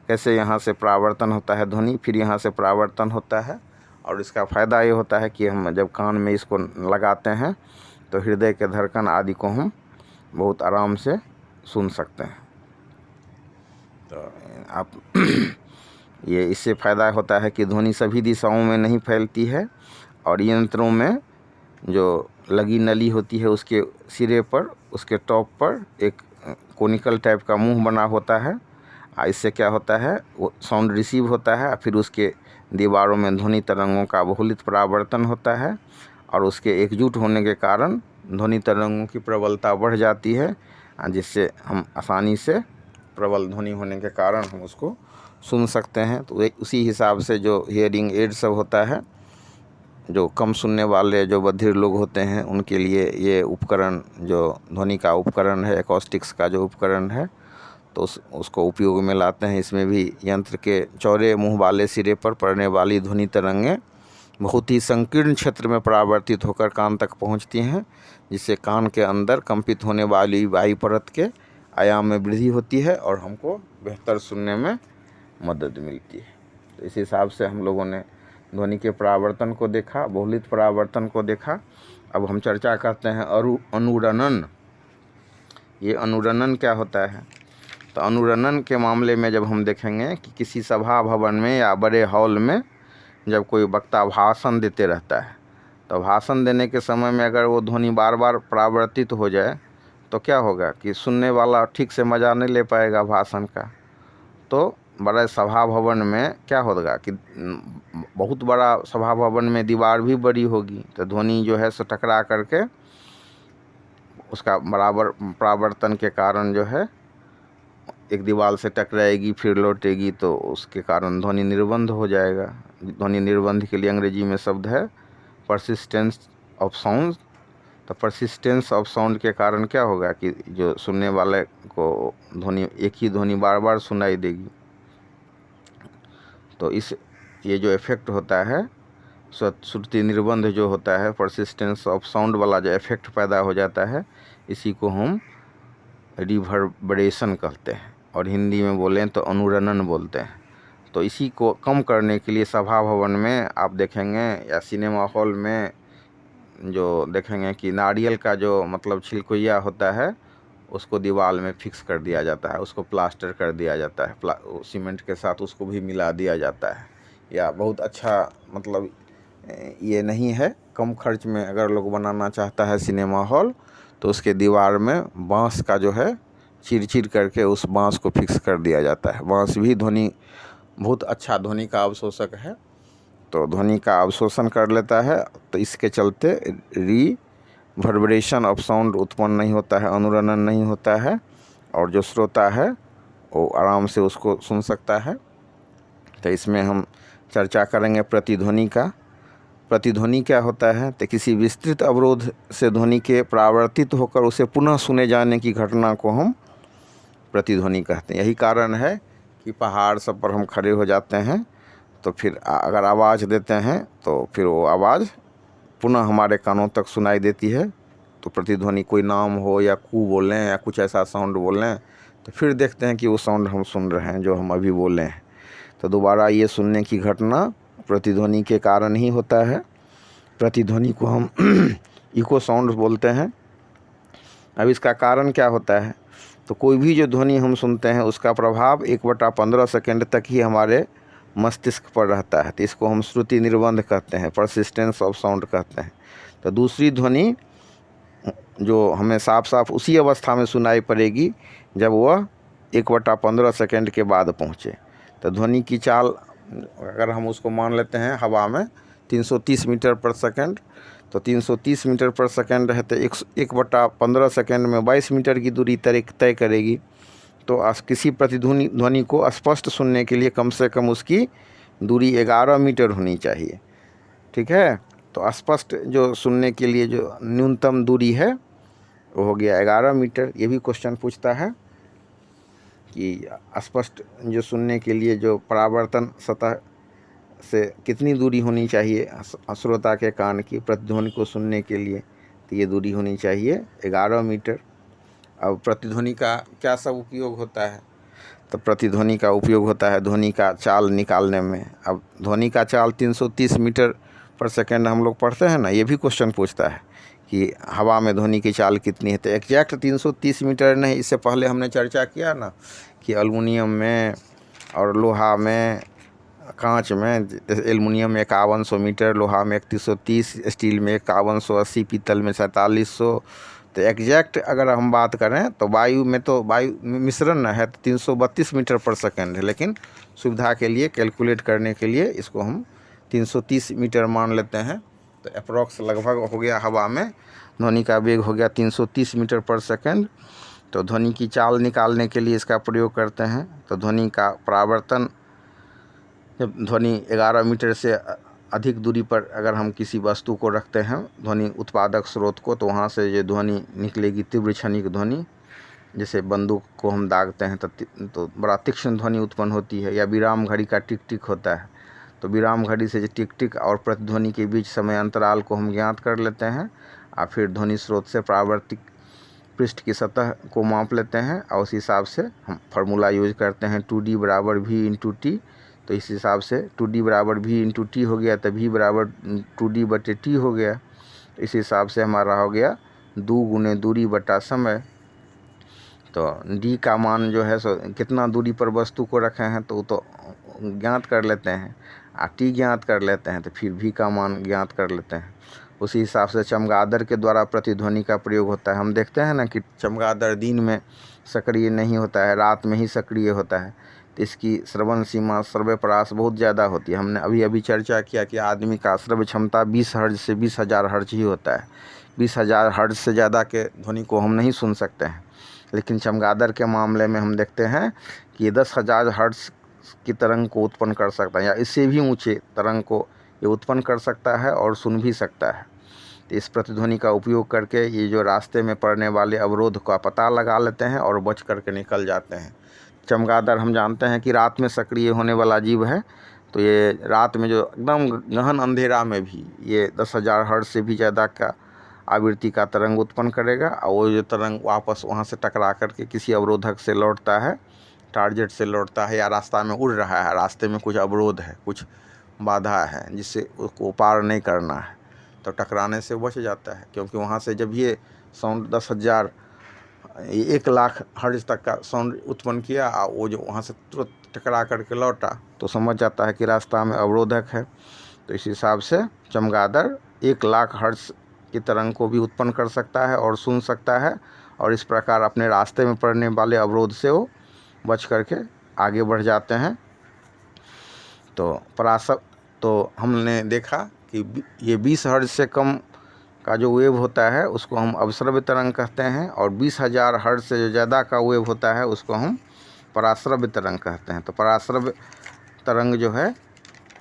कैसे यहाँ से परावर्तन होता है ध्वनि, फिर यहाँ से परावर्तन होता है। और इसका फ़ायदा ये होता है कि हम जब कान में इसको लगाते हैं तो हृदय के धड़कन आदि को हम बहुत आराम से सुन सकते हैं। तो आप ये इससे फ़ायदा होता है कि ध्वनि सभी दिशाओं में नहीं फैलती है। और यंत्रों में जो लगी नली होती है उसके सिरे पर, उसके टॉप पर एक कोनिकल टाइप का मुंह बना होता है। इससे क्या होता है, वो साउंड रिसीव होता है, फिर उसके दीवारों में ध्वनि तरंगों का बहुलित परावर्तन होता है। और उसके एकजुट होने के कारण ध्वनि तरंगों की प्रबलता बढ़ जाती है, जिससे हम आसानी से प्रबल ध्वनि होने के कारण हम उसको सुन सकते हैं। तो उसी हिसाब से जो हियरिंग एड सब होता है, जो कम सुनने वाले जो बधिर लोग होते हैं उनके लिए ये उपकरण, जो ध्वनि का उपकरण है, एकॉस्टिक्स का जो उपकरण है, तो उसको उपयोग में लाते हैं। इसमें भी यंत्र के चौड़े मुंह वाले सिरे पर पड़ने वाली ध्वनि तरंगें बहुत ही संकीर्ण क्षेत्र में परावर्तित होकर कान तक पहुंचती हैं, जिससे कान के अंदर कंपित होने वाली वायु परत के आयाम में वृद्धि होती है और हमको बेहतर सुनने में मदद मिलती है। तो इस हिसाब से हम लोगों ने ध्वनि के परावर्तन को देखा, बहुलित परावर्तन को देखा। अब हम चर्चा करते हैं अनुरणन। ये अनुरणन क्या होता है? तो अनुरणन के मामले में जब हम देखेंगे कि किसी सभा भवन में या बड़े हॉल में जब कोई वक्ता भाषण देते रहता है, तो भाषण देने के समय में अगर वो ध्वनि बार बार परावर्तित हो जाए तो क्या होगा कि सुनने वाला ठीक से मज़ा नहीं ले पाएगा भाषण का। तो बड़े सभा भवन में क्या होगा कि बहुत बड़ा सभा भवन में दीवार भी बड़ी होगी, तो ध्वनि जो है सो टकरा करके उसका बराबर परावर्तन के कारण जो है एक दीवार से टकराएगी फिर लौटेगी, तो उसके कारण ध्वनि निर्बंध हो जाएगा। ध्वनि निर्बंध के लिए अंग्रेजी में शब्द है परसिस्टेंस ऑफ साउंड। तो परसिस्टेंस ऑफ साउंड के कारण क्या होगा कि जो सुनने वाले को ध्वनि, एक ही ध्वनि बार बार सुनाई देगी। तो ये जो इफ़ेक्ट होता है श्रुति निर्बंध जो होता है, परसिस्टेंस ऑफ साउंड वाला जो इफ़ेक्ट पैदा हो जाता है, इसी को हम रिवर्बरेशन कहते हैं और हिंदी में बोलें तो अनुरणन बोलते हैं। तो इसी को कम करने के लिए सभा भवन में आप देखेंगे या सिनेमा हॉल में जो देखेंगे कि नारियल का जो मतलब छिलकोइया होता है उसको दीवार में फिक्स कर दिया जाता है, उसको प्लास्टर कर दिया जाता है, सीमेंट के साथ उसको भी मिला दिया जाता है। या बहुत अच्छा मतलब ये नहीं है, कम खर्च में अगर लोग बनाना चाहता है सिनेमा हॉल तो उसके दीवार में बांस का जो है चीर करके उस बांस को फिक्स कर दिया जाता है। बांस भी ध्वनि बहुत अच्छा ध्वनि का अवशोषक है, तो ध्वनि का अवशोषण कर लेता है। तो इसके चलते रिवर्बरेशन ऑफ साउंड उत्पन्न नहीं होता है, अनुरणन नहीं होता है, और जो श्रोता है वो आराम से उसको सुन सकता है। तो इसमें हम चर्चा करेंगे प्रतिध्वनि का। प्रतिध्वनि क्या होता है? तो किसी विस्तृत अवरोध से ध्वनि के परावर्तित होकर उसे पुनः सुने जाने की घटना को हम प्रतिध्वनि कहते हैं। यही कारण है कि पहाड़ सब पर हम खड़े हो जाते हैं तो फिर अगर आवाज़ देते हैं तो फिर वो आवाज़ पुनः हमारे कानों तक सुनाई देती है। तो प्रतिध्वनि कोई नाम हो या कू बोलें या कुछ ऐसा साउंड बोलें तो फिर देखते हैं कि वो साउंड हम सुन रहे हैं जो हम अभी बोले हैं। तो दोबारा ये सुनने की घटना प्रतिध्वनि के कारण ही होता है। प्रतिध्वनि को हम इको साउंड बोलते हैं। अब इसका कारण क्या होता है? तो कोई भी जो ध्वनि हम सुनते हैं उसका प्रभाव 1/15 सेकंड तक ही हमारे मस्तिष्क पर रहता है। तो इसको हम श्रुति निर्बंध कहते हैं, परसिस्टेंस ऑफ साउंड कहते हैं। तो दूसरी ध्वनि जो हमें साफ साफ उसी अवस्था में सुनाई पड़ेगी जब वह 1/15 सेकंड के बाद पहुँचे। तो ध्वनि की चाल अगर हम उसको मान लेते हैं हवा में 330 मीटर पर सेकंड, तो 330 मीटर पर सेकंड है तो 1/15 सेकंड में 22 मीटर की दूरी तय करेगी। तो किसी ध्वनि को स्पष्ट सुनने के लिए कम से कम उसकी दूरी 11 मीटर होनी चाहिए। ठीक है, तो स्पष्ट जो सुनने के लिए जो न्यूनतम दूरी है वो हो गया 11 मीटर। ये भी क्वेश्चन पूछता है कि स्पष्ट जो सुनने के लिए जो परावर्तन सतह से कितनी दूरी होनी चाहिए श्रोता के कान की प्रतिध्वनि को सुनने के लिए, तो ये दूरी होनी चाहिए 11 मीटर। अब प्रतिध्वनि का क्या सब उपयोग होता है? तो प्रतिध्वनि का उपयोग होता है ध्वनि का चाल निकालने में। अब ध्वनि का चाल 330 मीटर पर सेकंड हम लोग पढ़ते हैं ना, ये भी क्वेश्चन पूछता है कि हवा में ध्वनि की चाल कितनी है। तो एग्जैक्ट 330 मीटर नहीं, इससे पहले हमने चर्चा किया ना कि एल्युमिनियम में और लोहा में, कांच में, जैसे एल्युमिनियम में 5100 मीटर, लोहा में 3130, स्टील में 5180, पीतल में 4700। तो एग्जैक्ट अगर हम बात करें तो वायु में तो वायु मिश्रण है तो 332 मीटर पर सेकंड है, लेकिन सुविधा के लिए कैलकुलेट करने के लिए इसको हम 330 मीटर मान लेते हैं। तो अप्रॉक्स लगभग हो गया हवा में ध्वनि का वेग हो गया 330 मीटर पर सेकंड। तो ध्वनि की चाल निकालने के लिए इसका प्रयोग करते हैं। तो ध्वनि का परावर्तन, जब ध्वनि 11 मीटर से अधिक दूरी पर अगर हम किसी वस्तु को रखते हैं ध्वनि उत्पादक स्रोत को, तो वहाँ से ये ध्वनि निकलेगी तीव्र क्षणिक ध्वनि। जैसे बंदूक को हम दागते हैं तो बड़ा तीक्ष्ण ध्वनि उत्पन्न होती है, या विराम घड़ी का टिक टिक होता है। तो विराम घड़ी से जो टिक टिक और प्रतिध्वनि के बीच समय अंतराल को हम ज्ञात कर लेते हैं और फिर ध्वनि स्रोत से परावर्तित पृष्ठ की सतह को माप लेते हैं और उस हिसाब से हम फार्मूला यूज करते हैं 2D = V/T। तो इस हिसाब से 2D = V/T हो गया, तो V = 2D/T हो गया। इस हिसाब से हमारा हो गया 2 × दूरी बटा समय। तो D का मान जो है सो कितना दूरी पर वस्तु को रखे हैं तो वो तो ज्ञात कर लेते हैं, T ज्ञात कर लेते हैं, तो फिर V का मान ज्ञात कर लेते हैं। उसी हिसाब से चमगादड़ के द्वारा प्रतिध्वनि का प्रयोग होता है। हम देखते हैं ना कि चमगादड़ दिन में सक्रिय नहीं होता है, रात में ही सक्रिय होता है। तो इसकी श्रवण सीमा, श्रव्य परास बहुत ज़्यादा होती है। हमने अभी चर्चा किया कि आदमी का श्रव्य क्षमता 20 हर्ट्ज से 20,000 हर्ट्ज ही होता है। 20,000 हर्ट्ज से ज़्यादा के ध्वनि को हम नहीं सुन सकते हैं। लेकिन चमगादड़ के मामले में हम देखते हैं कि ये 10,000 हर्ट्ज की तरंग को उत्पन्न कर सकता है, या इससे भी ऊंचे तरंग को ये उत्पन्न कर सकता है और सुन भी सकता है। तो इस प्रतिध्वनि का उपयोग करके ये जो रास्ते में पड़ने वाले अवरोध का पता लगा लेते हैं और बच करके निकल जाते हैं। चमगादड़ हम जानते हैं कि रात में सक्रिय होने वाला जीव है। तो ये रात में जो एकदम गहन अंधेरा में भी ये 10,000 हर्ट्ज से भी ज़्यादा का आवृत्ति का तरंग उत्पन्न करेगा, और वो जो तरंग वापस वहाँ से टकरा करके किसी अवरोधक से लौटता है, टारगेट से लौटता है, या रास्ता में उड़ रहा है, रास्ते में कुछ अवरोध है, कुछ बाधा है जिससे उसको पार नहीं करना है, तो टकराने से बच जाता है। क्योंकि वहाँ से जब ये साउंड 10,000 1 लाख हर्ट्ज तक का साउंड उत्पन्न किया और वो जो वहाँ से तुरंत टकरा करके लौटा, तो समझ जाता है कि रास्ता में अवरोधक है। तो इस हिसाब से चमगादड़ 1 लाख हर्ट्ज की तरंग को भी उत्पन्न कर सकता है और सुन सकता है, और इस प्रकार अपने रास्ते में पड़ने वाले अवरोध से वो बच करके आगे बढ़ जाते हैं। तो हमने देखा कि ये 20 हर्ट्ज से कम का जो वेव होता है उसको हम अवश्रव्य तरंग कहते हैं, और 20,000 हर्ट्ज से जो ज़्यादा का वेव होता है उसको हम पराश्रव्य तरंग कहते हैं। तो पराश्रव्य तरंग जो है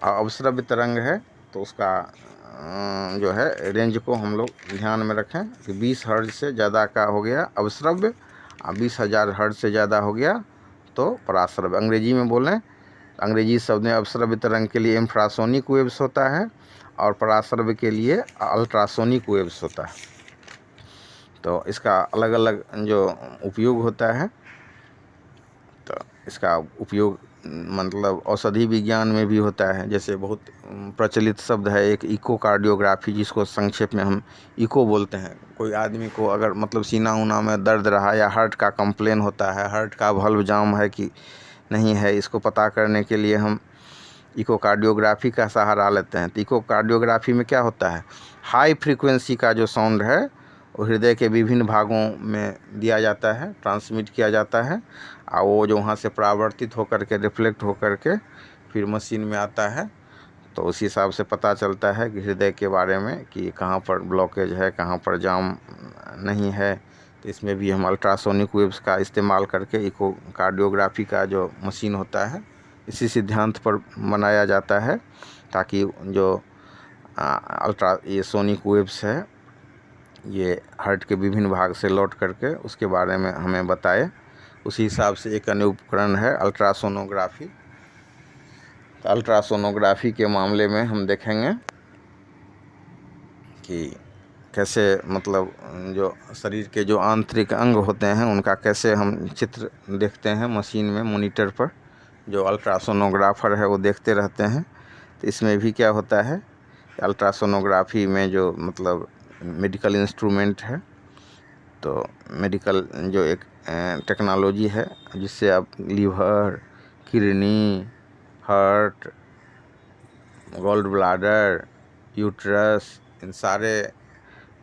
अवश्रव्य तरंग है, तो उसका जो है रेंज को हम लोग ध्यान में रखें कि 20 हर्ट्ज से ज़्यादा का हो गया अवश्रव्य, और 20,000 हर्ट्ज से ज़्यादा हो गया तो पराश्रव्य। अंग्रेजी में बोलें, अंग्रेजी शब्द में अवश्रव्य तरंग के लिए इंफ्रासोनिक वेव्स होता है और पराश्रव्य के लिए अल्ट्रासोनिक वेव्स होता है। तो इसका अलग अलग जो उपयोग होता है, तो इसका उपयोग मतलब औषधि विज्ञान में भी होता है। जैसे बहुत प्रचलित शब्द है एक इकोकार्डियोग्राफी, जिसको संक्षेप में हम इको बोलते हैं। कोई आदमी को अगर मतलब सीना उना में दर्द रहा या हार्ट का कंप्लेन होता है, हार्ट का वाल्व जाम है कि नहीं है, इसको पता करने के लिए हम इकोकार्डियोग्राफी का सहारा लेते हैं। तो इकोकार्डियोग्राफी में क्या होता है, हाई फ्रीक्वेंसी का जो साउंड है वो हृदय के विभिन्न भागों में दिया जाता है, ट्रांसमिट किया जाता है, और वो जो वहाँ से परावर्तित होकर के रिफ्लेक्ट होकर के फिर मशीन में आता है। तो उस हिसाब से पता चलता है कि हृदय के बारे में कि कहाँ पर ब्लॉकेज है, कहाँ पर जाम नहीं है। तो इसमें भी हम अल्ट्रासोनिक वेव्स का इस्तेमाल करके इको कार्डियोग्राफी का जो मशीन होता है इसी सिद्धांत पर बनाया जाता है, ताकि जो ये सोनिक वेव्स है ये हार्ट के विभिन्न भाग से लौट करके उसके बारे में हमें बताए। उसी हिसाब से एक अन्य उपकरण है अल्ट्रासोनोग्राफी। तो अल्ट्रासोनोग्राफी के मामले में हम देखेंगे कि कैसे मतलब जो शरीर के जो आंतरिक अंग होते हैं उनका कैसे हम चित्र देखते हैं मशीन में, मॉनिटर पर जो अल्ट्रासोनोग्राफर है वो देखते रहते हैं। तो इसमें भी क्या होता है, अल्ट्रासोनोग्राफी में जो मतलब मेडिकल इंस्ट्रूमेंट है, तो मेडिकल जो एक टेक्नोलॉजी है जिससे आप liver, kidney, heart, gall bladder, uterus, इन सारे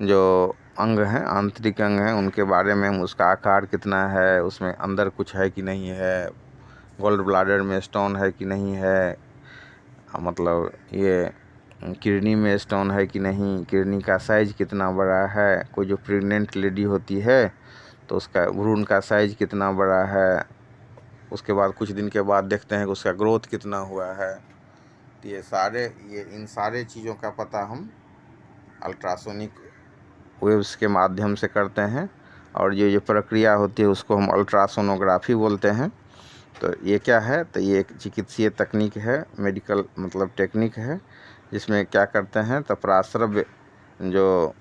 जो अंग हैं, आंतरिक अंग हैं, उनके बारे में हम उसका आकार कितना है, उसमें अंदर कुछ है कि नहीं है, गॉल ब्लाडर में स्टोन है कि नहीं है, मतलब ये किडनी में स्टोन है कि नहीं, किडनी का साइज कितना बड़ा है, कोई जो प्रेग्नेंट लेडी होती है तो उसका भ्रूण का साइज कितना बड़ा है, उसके बाद कुछ दिन के बाद देखते हैं कि उसका ग्रोथ कितना हुआ है। तो इन सारे चीज़ों का पता हम अल्ट्रासोनिक वेव्स के माध्यम से करते हैं, और ये प्रक्रिया होती है उसको हम अल्ट्रासोनोग्राफी बोलते हैं। तो ये क्या है, तो ये एक चिकित्सीय तकनीक है, मेडिकल मतलब टेक्निक है, जिसमें क्या करते हैं तो पराश्रव्य जो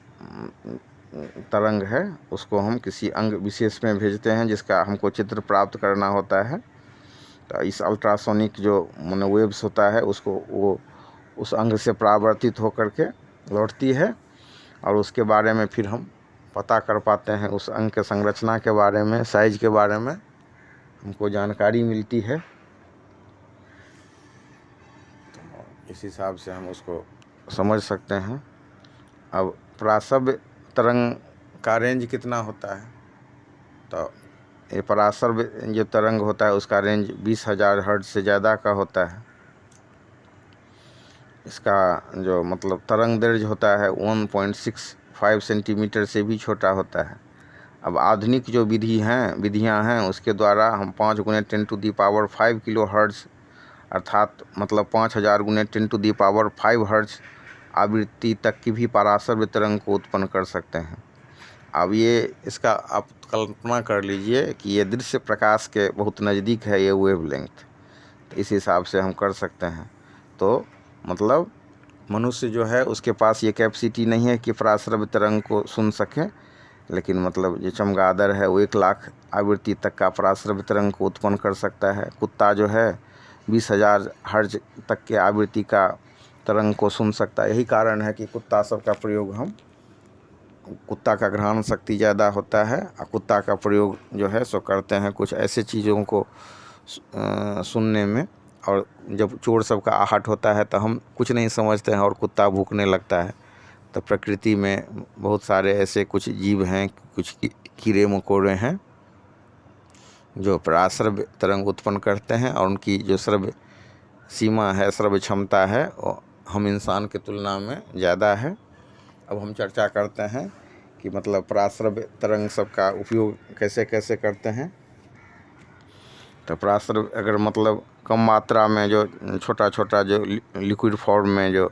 तरंग है उसको हम किसी अंग विशेष में भेजते हैं जिसका हमको चित्र प्राप्त करना होता है। तो इस अल्ट्रासोनिक जो वेव्स होता है उसको वो उस अंग से परावर्तित होकर के लौटती है, और उसके बारे में फिर हम पता कर पाते हैं, उस अंग के संरचना के बारे में, साइज के बारे में हमको जानकारी मिलती है। तो इस हिसाब से हम उसको समझ सकते हैं। अब पराश्रव्य तरंग का रेंज कितना होता है, तो ये पराश्रव्य जो तरंग होता है उसका रेंज 20,000 हर्ट्ज से ज़्यादा का होता है। इसका जो मतलब तरंग दैर्ध्य होता है 1.65 सेंटीमीटर से भी छोटा होता है। अब आधुनिक जो विधियां हैं उसके द्वारा हम 5 गुने 10⁵ किलो हर्ट्ज अर्थात मतलब 5,000 गुने 10⁵ हर्ट्ज आवृत्ति तक की भी पराश्रव्य तरंग को उत्पन्न कर सकते हैं। अब ये इसका आप कल्पना कर लीजिए कि ये दृश्य प्रकाश के बहुत नज़दीक है ये वेवलेंथ, तो इस हिसाब से हम कर सकते हैं। तो मतलब मनुष्य जो है उसके पास ये कैपेसिटी नहीं है कि पराश्रव्य तरंग को सुन सके, लेकिन मतलब जो चमगादड़ है वो 1,00,000 आवृत्ति तक का पराश्रव्य तरंग को उत्पन्न कर सकता है। कुत्ता जो है 20,000 हर्ट्ज तक के आवृत्ति का तरंग को सुन सकता है। यही कारण है कि कुत्ता सब का प्रयोग कुत्ता का घ्राण शक्ति ज़्यादा होता है, और कुत्ता का प्रयोग जो है सो करते हैं कुछ ऐसे चीज़ों को सुनने में। और जब चोर सब का आहट होता है तो हम कुछ नहीं समझते हैं और कुत्ता भूकने लगता है। तो प्रकृति में बहुत सारे ऐसे कुछ जीव हैं, कुछ कीड़े मकोड़े हैं जो पराश्रव्य तरंग उत्पन्न करते हैं, और उनकी जो श्रव्य सीमा है, श्रव्य क्षमता है, वो हम इंसान के तुलना में ज़्यादा है। अब हम चर्चा करते हैं कि मतलब पराश्रव्य तरंग सब का उपयोग कैसे कैसे करते हैं। तो पराश्रव्य अगर मतलब कम मात्रा में जो छोटा छोटा जो लिक्विड फॉर्म में जो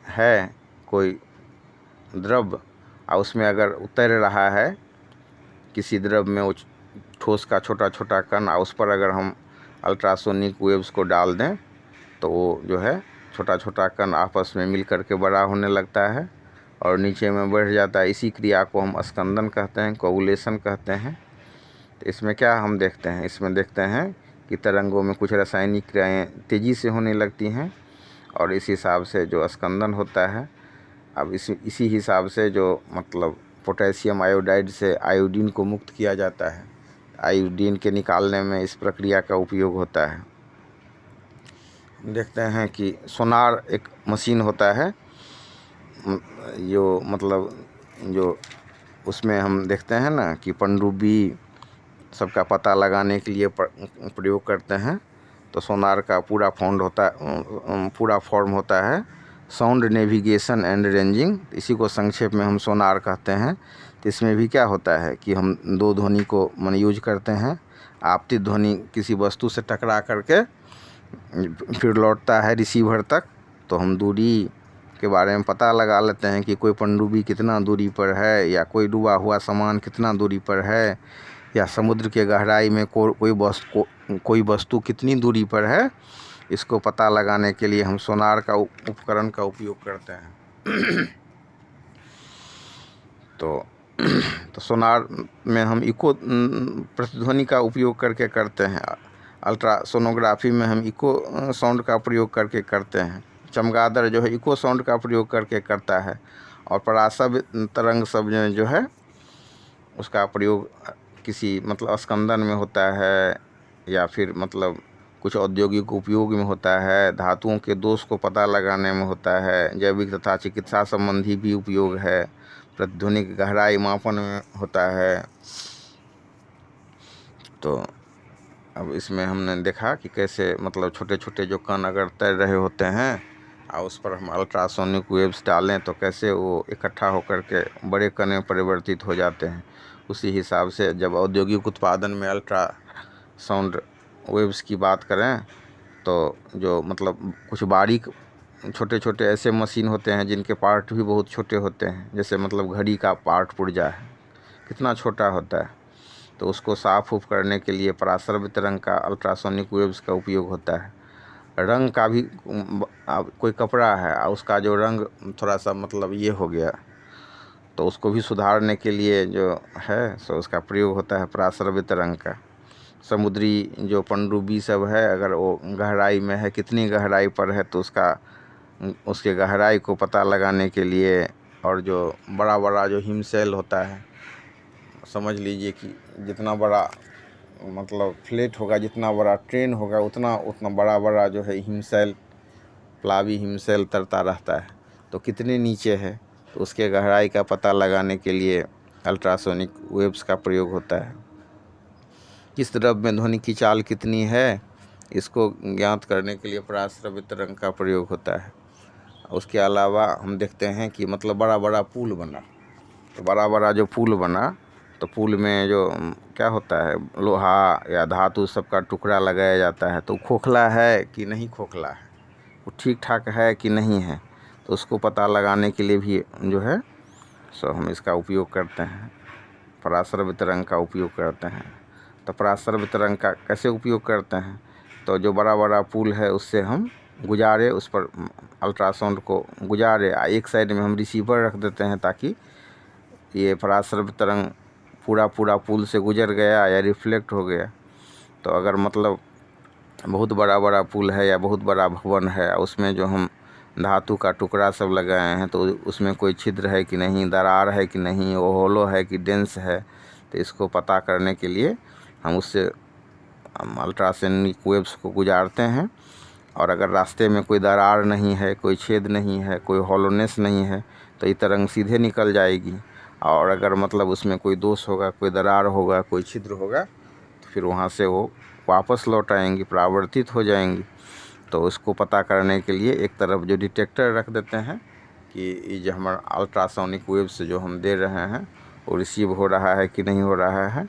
है कोई द्रव, और उसमें अगर उतर रहा है किसी द्रव में वो ठोस का छोटा छोटा कण, और उस पर अगर हम अल्ट्रासोनिक वेव्स को डाल दें तो वो जो है छोटा छोटा कण आपस में मिल करके बड़ा होने लगता है और नीचे में बढ़ जाता है। इसी क्रिया को हम स्कंदन कहते हैं, कोगुलेशन कहते हैं। तो इसमें क्या हम देखते हैं, इसमें देखते हैं कि तरंगों में कुछ रासायनिक क्रियाएं तेज़ी से होने लगती हैं, और इस हिसाब से जो स्कंदन होता है। अब इसी हिसाब से जो मतलब पोटेशियम आयोडाइड से आयोडीन को मुक्त किया जाता है, आयोडीन के निकालने में इस प्रक्रिया का उपयोग होता है। देखते हैं कि सोनार एक मशीन होता है जो मतलब जो उसमें हम देखते हैं ना कि पनडुब्बी सबका पता लगाने के लिए प्रयोग करते हैं। तो सोनार का पूरा फॉर्म होता है साउंड नेविगेशन एंड रेंजिंग। इसी को संक्षेप में हम सोनार कहते हैं। तो इसमें भी क्या होता है कि हम दो ध्वनि को यूज करते हैं। आपतित ध्वनि किसी वस्तु से टकरा करके फिर लौटता है रिसीवर तक, तो हम दूरी के बारे में पता लगा लेते हैं कि कोई पनडुब्बी कितना दूरी पर है, या कोई डूबा हुआ सामान कितना दूरी पर है, या समुद्र के गहराई में कोई वस्तु कितनी दूरी पर है। इसको पता लगाने के लिए हम सोनार का उपकरण का उपयोग करते हैं। तो सोनार में हम इको प्रतिध्वनि का उपयोग करके करते हैं। अल्ट्रासोनोग्राफी में हम इको साउंड का प्रयोग करके करते हैं। चमगादड़ जो है इको साउंड का प्रयोग करके करता है। और परासव तरंग सब जो है उसका प्रयोग किसी मतलब स्कंदन में होता है, या फिर मतलब कुछ औद्योगिक उपयोग में होता है। धातुओं के दोष को पता लगाने में होता है। जैविक तथा चिकित्सा संबंधी भी उपयोग है। प्रतिध्वनिक गहराई मापन में होता है। तो अब इसमें हमने देखा कि कैसे मतलब छोटे छोटे जो कण अगर तैर रहे होते हैं और उस पर हम अल्ट्रासोनिक वेव्स डालें तो कैसे वो इकट्ठा होकर के बड़े कण में परिवर्तित हो जाते हैं। उसी हिसाब से जब औद्योगिक उत्पादन में अल्ट्रा साउंड वेव्स की बात करें तो जो मतलब कुछ बारीक छोटे छोटे ऐसे मशीन होते हैं जिनके पार्ट भी बहुत छोटे होते हैं। जैसे मतलब घड़ी का पार्ट पुर्जा है, कितना छोटा होता है। तो उसको साफ उफ करने के लिए परासरवित रंग का अल्ट्रासोनिक वेव्स का उपयोग होता है। रंग का भी कोई कपड़ा है और उसका जो रंग थोड़ा सा मतलब ये हो गया, तो उसको भी सुधारने के लिए जो है सो उसका प्रयोग होता है परासरवित रंग का। समुद्री जो पनडुब्बी सब है, अगर वो गहराई में है, कितनी गहराई पर है, तो उसके गहराई को पता लगाने के लिए, और जो बड़ा बड़ा जो हिमशैल होता है, समझ लीजिए कि जितना बड़ा मतलब फ्लेट होगा, जितना बड़ा ट्रेन होगा, उतना बड़ा बड़ा जो है हिमशैल, प्लावी हिमशैल तरता रहता है। तो कितने नीचे है, तो उसके गहराई का पता लगाने के लिए अल्ट्रासोनिक वेव्स का प्रयोग होता है। किस द्रव्य में ध्वनि की चाल कितनी है, इसको ज्ञात करने के लिए पराश्रवित रंग का प्रयोग होता है। उसके अलावा हम देखते हैं कि मतलब बड़ा बड़ा पुल बना, तो बड़ा बड़ा जो पुल बना, तो पुल में जो क्या होता है, लोहा या धातु सबका टुकड़ा लगाया जाता है। तो खोखला है कि नहीं खोखला है, वो ठीक ठाक है कि नहीं है, तो उसको पता लगाने के लिए भी जो है सो हम इसका उपयोग करते हैं, पराश्रवित रंग का उपयोग करते हैं। तो पराश्रवित रंग का कैसे उपयोग करते हैं, तो जो बड़ा बड़ा पुल है उससे हम गुजारे, उस पर अल्ट्रासाउंड को गुजारे, एक साइड में हम रिसीवर रख देते हैं ताकि ये पराश्रवित रंग पूरा पुल से गुजर गया या रिफ्लेक्ट हो गया। तो अगर मतलब बहुत बड़ा बड़ा पुल है या बहुत बड़ा भवन है, उसमें जो हम धातु का टुकड़ा सब लगाए हैं, तो उसमें कोई छिद्र है कि नहीं, दरार है कि नहीं, वो होलो है कि डेंस है, तो इसको पता करने के लिए हम उससे अल्ट्रासोनिक वेव्स को गुजारते हैं। और अगर रास्ते में कोई दरार नहीं है, कोई छेद नहीं है, कोई हॉलोनेस नहीं है, तो ये तरंग सीधे निकल जाएगी। और अगर मतलब उसमें कोई दोष होगा, कोई दरार होगा, कोई छिद्र होगा, तो फिर वहाँ से वो वापस लौट आएंगी, परावर्तित हो जाएंगी। तो उसको पता करने के लिए एक तरफ जो डिटेक्टर रख देते हैं कि ये जो हमारा अल्ट्रासोनिक वेव्स जो हम दे रहे हैं वो रिसीव हो रहा है कि नहीं हो रहा है,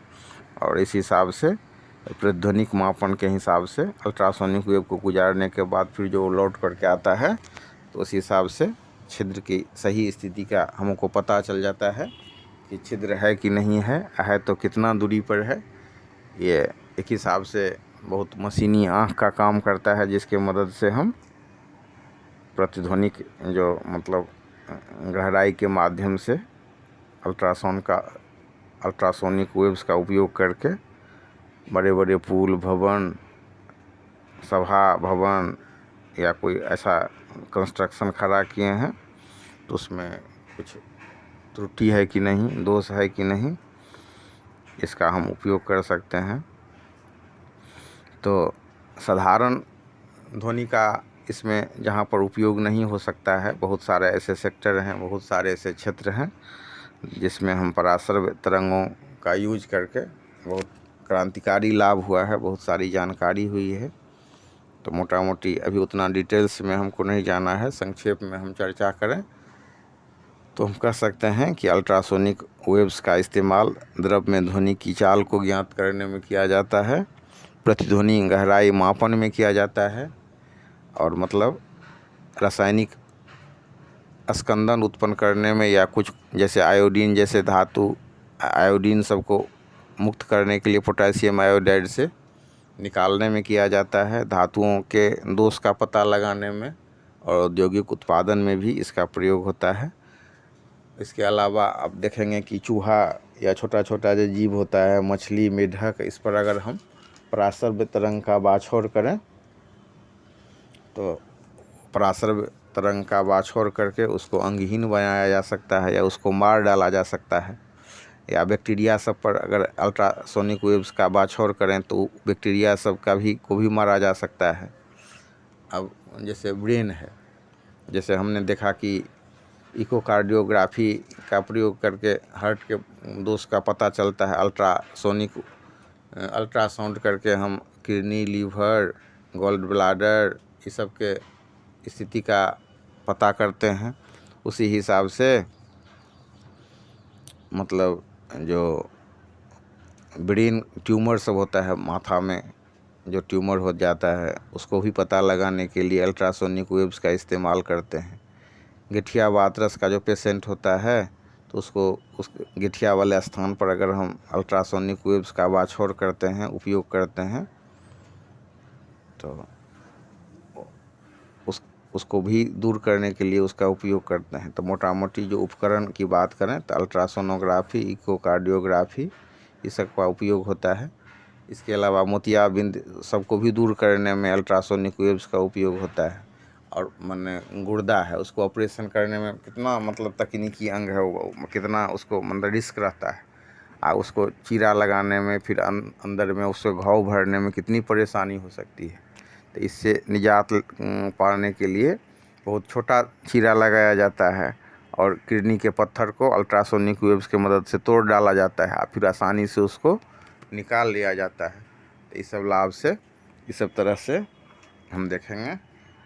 और इस हिसाब से प्रतिध्वनिक मापन के हिसाब से अल्ट्रासोनिक वेव को गुजारने के बाद फिर जो लौट करके आता है, तो उस हिसाब से छिद्र की सही स्थिति का हमको पता चल जाता है कि छिद्र है कि नहीं है तो कितना दूरी पर है। ये एक हिसाब से बहुत मशीनी आँख का काम करता है, जिसके मदद से हम प्रतिध्वनिक जो मतलब गहराई के माध्यम से अल्ट्रासोनिक वेव्स का उपयोग करके बड़े बड़े पुल, भवन, सभा भवन या कोई ऐसा कंस्ट्रक्शन खड़ा किए हैं, तो उसमें कुछ त्रुटि है कि नहीं, दोष है कि नहीं, इसका हम उपयोग कर सकते हैं। तो साधारण ध्वनि का इसमें जहाँ पर उपयोग नहीं हो सकता है, बहुत सारे ऐसे सेक्टर हैं, बहुत सारे ऐसे क्षेत्र हैं जिसमें हम पराशर तरंगों का यूज करके बहुत क्रांतिकारी लाभ हुआ है, बहुत सारी जानकारी हुई है। तो मोटा मोटी अभी उतना डिटेल्स में हमको नहीं जाना है, संक्षेप में हम चर्चा करें तो हम कह सकते हैं कि अल्ट्रासोनिक वेव्स का इस्तेमाल द्रव में ध्वनि की चाल को ज्ञात करने में किया जाता है, प्रतिध्वनि गहराई मापन में किया जाता है, और मतलब रासायनिक स्कंदन उत्पन्न करने में, या कुछ जैसे आयोडीन जैसे धातु, आयोडीन सबको मुक्त करने के लिए पोटेशियम आयोडाइड से निकालने में किया जाता है, धातुओं के दोष का पता लगाने में और औद्योगिक उत्पादन में भी इसका प्रयोग होता है। इसके अलावा आप देखेंगे कि चूहा या छोटा छोटा जो जीव होता है, मछली, मेढक, इस पर अगर हम पराशर तरंग का बाछोर करें तो पराशर तरंग का बाछोर करके उसको अंगहीन बनाया जा सकता है या उसको मार डाला जा सकता है। या बैक्टीरिया सब पर अगर अल्ट्रासोनिक वेव्स का बाछोर करें तो बैक्टीरिया सब को भी मारा जा सकता है। अब जैसे ब्रेन है, जैसे हमने देखा कि इकोकार्डियोग्राफी का प्रयोग करके हार्ट के दोष का पता चलता है, अल्ट्रासाउंड करके हम किडनी, लीवर, गॉल ब्लाडर ये सब के स्थिति का पता करते हैं। उसी हिसाब से मतलब जो ब्रेन ट्यूमर सब होता है, माथा में जो ट्यूमर हो जाता है, उसको भी पता लगाने के लिए अल्ट्रासोनिक वेव्स का इस्तेमाल करते हैं। गठिया वातरस का जो पेशेंट होता है तो उसको उस गठिया वाले स्थान पर अगर हम अल्ट्रासोनिक वेव्स का बाछोर करते हैं, उपयोग करते हैं, तो उसको भी दूर करने के लिए उसका उपयोग करते हैं। तो मोटा मोटी जो उपकरण की बात करें तो अल्ट्रासोनोग्राफी, इकोकार्डियोग्राफी ये सब का उपयोग होता है। इसके अलावा मोतियाबिंद सबको भी दूर करने में अल्ट्रासोनिक वेव्स का उपयोग होता है। और मैंने गुर्दा है, उसको ऑपरेशन करने में कितना मतलब तकनीकी अंग है, वो कितना उसको मतलब रिस्क रहता है, उसको चीरा लगाने में, फिर अंदर में उसको घाव भरने में कितनी परेशानी हो सकती है। तो इससे निजात पाने के लिए बहुत छोटा चीरा लगाया जाता है और किडनी के पत्थर को अल्ट्रासोनिक वेव्स के मदद से तोड़ डाला जाता है, फिर आसानी से उसको निकाल लिया जाता है। तो इस सब लाभ से, इस सब तरह से हम देखेंगे